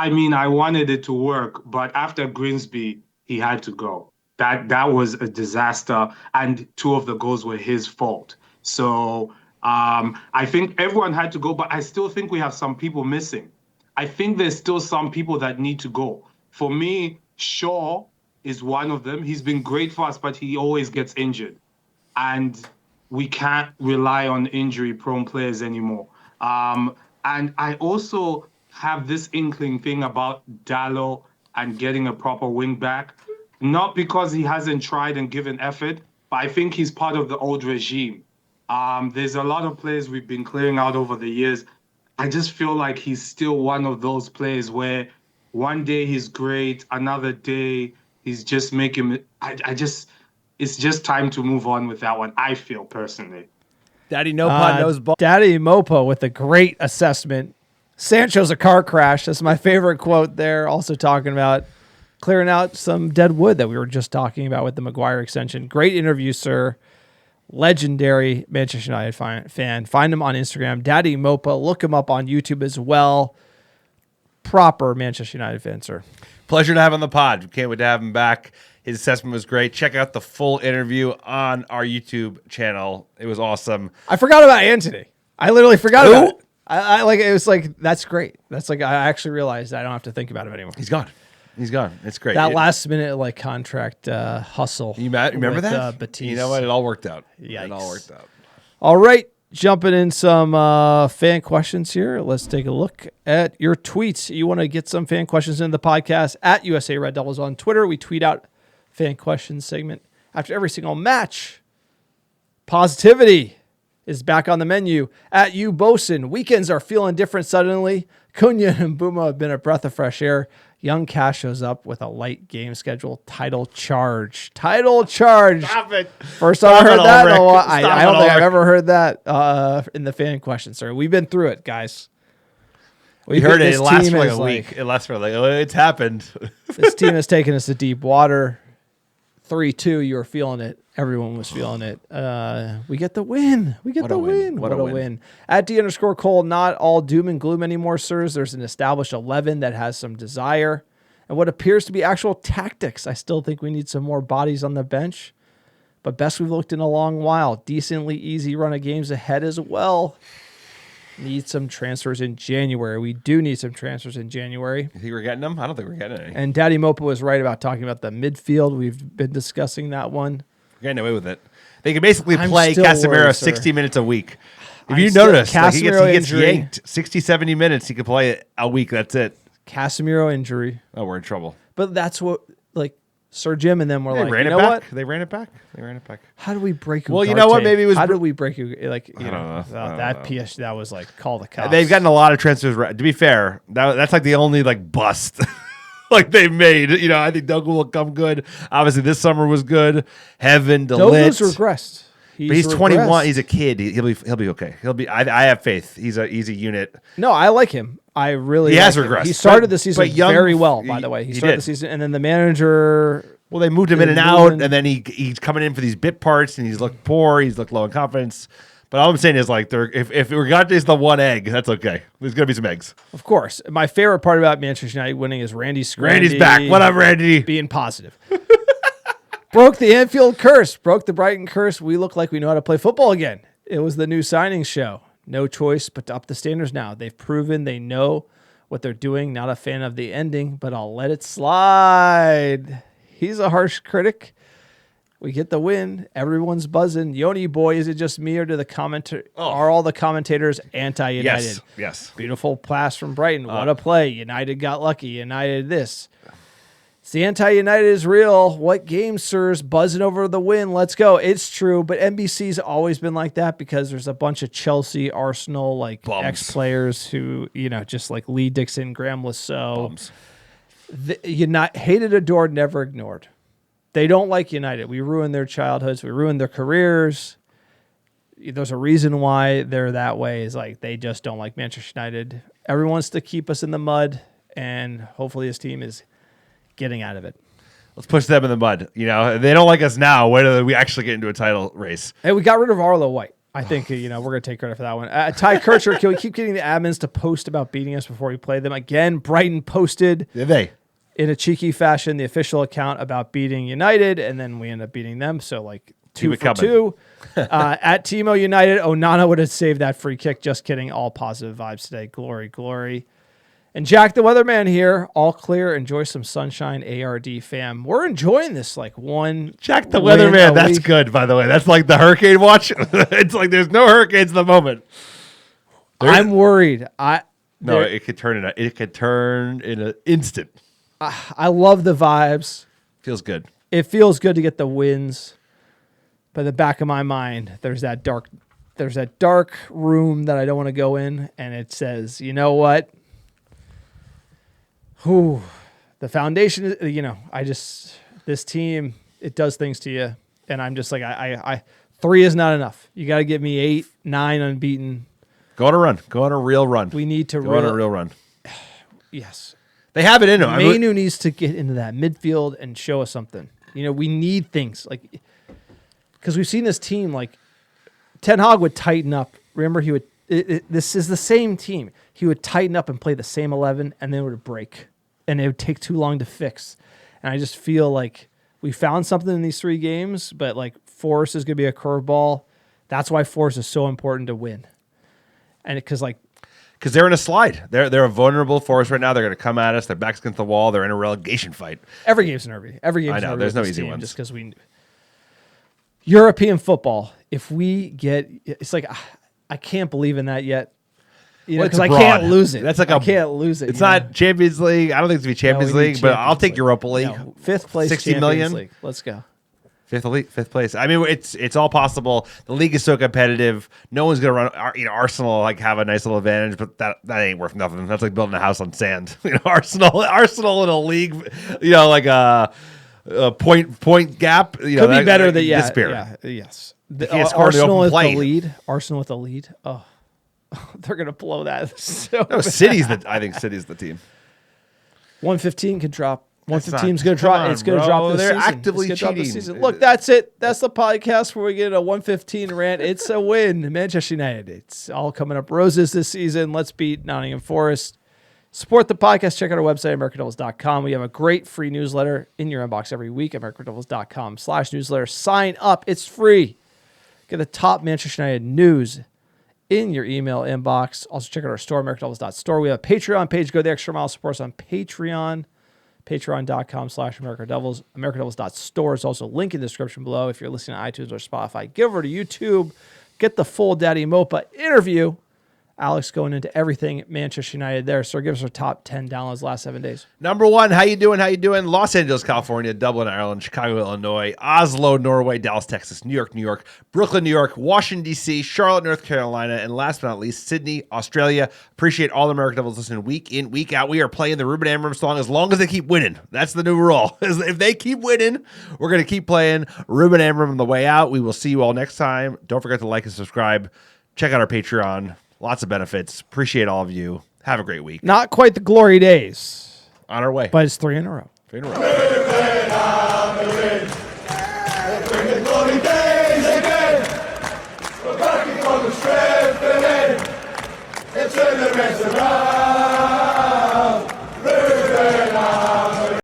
S7: mean, I wanted it to work, but after Grimsby, he had to go. That was a disaster, and 2 of the goals were his fault. So I think everyone had to go, but I still think we have some people missing. I think there's still some people that need to go. For me, Shaw is one of them. He's been great for us, but he always gets injured. And we can't rely on injury-prone players anymore. And I also have this inkling thing about Dalot and getting a proper wing back. Not because he hasn't tried and given effort, but I think he's part of the old regime. There's a lot of players we've been clearing out over the years. I just feel like he's still one of those players where one day he's great, another day he's just making. It's just time to move on with that one. I feel personally.
S1: DaddyMopa knows ball.
S2: DaddyMopa with a great assessment. Sancho's a car crash. That's my favorite quote there. Also talking about clearing out some dead wood that we were just talking about with the Maguire extension. Great interview, sir. Legendary Manchester United fan. Find him on Instagram, DaddyMopa. Look him up on YouTube as well. Proper Manchester United fan, sir.
S1: Pleasure to have him on the pod. Can't wait to have him back. His assessment was great. Check out the full interview on our YouTube channel. It was awesome.
S2: I forgot about Anthony. I literally forgot about it. It was like, that's great. That's like, I actually realized I don't have to think about him anymore.
S1: He's gone. It's great.
S2: That last minute contract hustle.
S1: You remember
S2: with,
S1: that?
S2: Batiste.
S1: You know what? It all worked out.
S2: Yikes.
S1: It all worked out.
S2: All right. Jumping in some fan questions here. Let's take a look at your tweets. You want to get some fan questions in the podcast at USA Red Devils on Twitter. We tweet out fan questions segment after every single match. Positivity is back on the menu at U Bosun. Weekends are feeling different suddenly. Cunha and Mbeumo have been a breath of fresh air. Young Cash shows up with a light game schedule. Title charge.
S1: Stop it.
S2: First time I heard that. I don't think I've
S1: Ulrich.
S2: ever heard that in the fan question, sir. We've been through it, guys.
S1: We heard it.
S2: This
S1: It lasts
S2: team
S1: for like
S2: is
S1: a week. It lasts for it's happened.
S2: This team has taken us to deep water. 3-2, you were feeling it. Everyone was feeling it. We get the win. What a win. At D_Cole, not all doom and gloom anymore, sirs. There's an established 11 that has some desire and what appears to be actual tactics. I still think we need some more bodies on the bench, but best we've looked in a long while. Decently easy run of games ahead as well. Need some transfers in January. We do need some transfers in January.
S1: You think we're getting them? I don't think we're getting any.
S2: And DaddyMopa was right about talking about the midfield. We've been discussing that one.
S1: We're getting away with it. They can basically
S2: I'm
S1: play
S2: still
S1: Casemiro
S2: worried, sir.
S1: 60 minutes a week. If
S2: I'm
S1: you
S2: still-
S1: notice, he
S2: Casemiro
S1: gets
S2: injury.
S1: yanked 60, 70 minutes. He can play it a week. That's it.
S2: Casemiro injury.
S1: Oh, we're in trouble.
S2: But that's what, Sir Jim, and then we're
S1: They
S2: like,
S1: ran
S2: you
S1: it
S2: know
S1: back.
S2: what?
S1: They ran it back.
S2: How do we break?
S1: Well, you know what?
S2: Ugarte?
S1: Maybe it was
S2: How
S1: Bru-
S2: did we break? Like, you
S1: I don't know.
S2: that PS, that was like call the cops.
S1: They've gotten a lot of transfers. To be fair, that's like the only like bust like they've made. You know, I think Dogu will come good. Obviously, this summer was good. Heaven,
S2: Dogu's
S1: Delit.
S2: regressed.
S1: But he's 21. He's a kid. He'll be okay. I have faith. He's a unit.
S2: No, I like him. I really.
S1: He has
S2: like him.
S1: regressed.
S2: He started the season
S1: but young-
S2: very well. By the way, he started
S1: did.
S2: the season, and then the manager.
S1: Well, they moved him in and
S2: They're
S1: out,
S2: moving-
S1: and then he's coming in for these bit parts, and he's looked poor. He's looked low in confidence. But all I'm saying is, like, if Ugarte is the one egg, that's okay. There's gonna be some eggs.
S2: Of course, my favorite part about Manchester United winning is Randy's
S1: back. What up, Randy?
S2: Being positive. Broke the Anfield curse. Broke the Brighton curse. We look like we know how to play football again. It was the new signings show. No choice but to up the standards now. They've proven they know what they're doing. Not a fan of the ending, but I'll let it slide. He's a harsh critic. We get the win. Everyone's buzzing. Yoni boy, is it just me or are all the commentators anti-United?
S1: Yes.
S2: Beautiful pass from Brighton. What a play. United got lucky. United this. It's the anti-United is real. What game, sirs? Buzzing over the win. Let's go. It's true, but NBC's always been like that because there's a bunch of Chelsea, Arsenal, like
S1: Bums.
S2: ex-players who, just like Lee Dixon, Graham Lasso.
S1: Bums.
S2: Hated, adored, never ignored. They don't like United. We ruined their childhoods. We ruined their careers. There's a reason why they're that way. Is like they just don't like Manchester United. Everyone wants to keep us in the mud, and hopefully this team is getting out of it.
S1: Let's push them in the mud. They don't like us now. When do we actually get into a title race?
S2: Hey, we got rid of Arlo White. I think, we're going to take credit for that one. Ty Kircher, can we keep getting the admins to post about beating us before we play them? Again, Brighton posted
S1: Did they?
S2: in a cheeky fashion the official account about beating United, and then we end up beating them. So, like, 2 for 2. At Timo United, Onana would have saved that free kick. Just kidding. All positive vibes today. Glory, glory. And Jack the Weatherman here, all clear. Enjoy some sunshine, ARD fam. We're enjoying this one.
S1: Jack the
S2: win
S1: Weatherman,
S2: a
S1: that's
S2: week.
S1: good, by the way. That's like the hurricane watch. It's like there's no hurricanes in the moment.
S2: I'm worried.
S1: It could turn in an instant.
S2: I love the vibes.
S1: Feels good.
S2: It feels good to get the wins. But in the back of my mind, there's that dark room that I don't want to go in, and it says, you know what? The foundation is, this team, it does things to you. And I'm just like, I 3 is not enough. You got to give me 8, 9 unbeaten.
S1: Go on a run. Go on a real run.
S2: We need to
S1: go on a real run.
S2: Yes.
S1: They have it in them.
S2: Mainu needs to get into that midfield and show us something. We need things like, because we've seen this team, like Ten Hag would tighten up. Remember, he would, this is the same team. He would tighten up and play the same 11, and then it would break. And it would take too long to fix. And I just feel like we found something in these 3 games, but like Forest is going to be a curveball. That's why Forest is so important to win. And because
S1: they're in a slide. They're a vulnerable Forest right now. They're going to come at us. Their back's against the wall. They're in a relegation fight.
S2: Every game's an derby. Every game's
S1: I know.
S2: an derby.
S1: There's no
S2: with this
S1: easy
S2: team,
S1: ones.
S2: Just because European football, if we get, it's like, I can't believe in that yet. Because I can't lose it. I can't lose it.
S1: It's not Champions League. I don't think it's going to be Champions League, but I'll take Europa League.
S2: No, 5th place,
S1: 60
S2: Champions
S1: million.
S2: League. Let's go.
S1: 5th place. I mean, it's all possible. The league is so competitive. No one's going to run. Arsenal have a nice little advantage, but that ain't worth nothing. That's like building a house on sand. Arsenal in a league, like a point gap.
S2: Could be better than
S1: despair.
S2: Yes.
S1: Arsenal
S2: with the lead. Arsenal with the lead. Oh. They're gonna blow that.
S1: I think City's the team.
S2: 115 could drop. 115 is gonna drop. It's gonna drop this
S1: They're
S2: season.
S1: actively
S2: it's gonna drop this
S1: cheating.
S2: season. Look, that's it. That's the podcast where we get a 115 rant. It's a win, Manchester United. It's all coming up roses this season. Let's beat Nottingham Forest. Support the podcast. Check out our website, AmericanDevils.com. We have a great free newsletter in your inbox every week, AmericanDevils.com/newsletter. Sign up. It's free. Get the top Manchester United news in your email inbox. Also, check out our store, AmericanDevils.store. We have a Patreon page. Go the extra mile. Support us on Patreon. Patreon.com/AmericanDevils. AmericanDevils.store is also a link in the description below. If you're listening to iTunes or Spotify, give over to YouTube. Get the full DaddyMopa interview. Alex going into everything Manchester United there. So give us our top 10 downloads last 7 days.
S1: Number 1, how you doing? How you doing? Los Angeles, California, Dublin, Ireland, Chicago, Illinois, Oslo, Norway, Dallas, Texas, New York, Brooklyn, New York, Washington, D.C., Charlotte, North Carolina, and last but not least, Sydney, Australia. Appreciate all the American Devils listening week in, week out. We are playing the Ruben Amorim song as long as they keep winning. That's the new rule. If they keep winning, we're going to keep playing Ruben Amorim on the way out. We will see you all next time. Don't forget to like and subscribe. Check out our Patreon. Lots of benefits. Appreciate all of you. Have a great week.
S2: Not quite the glory days.
S1: On our way.
S2: But it's 3 in a row.
S1: 3 in a row.
S8: It's in the restaurant.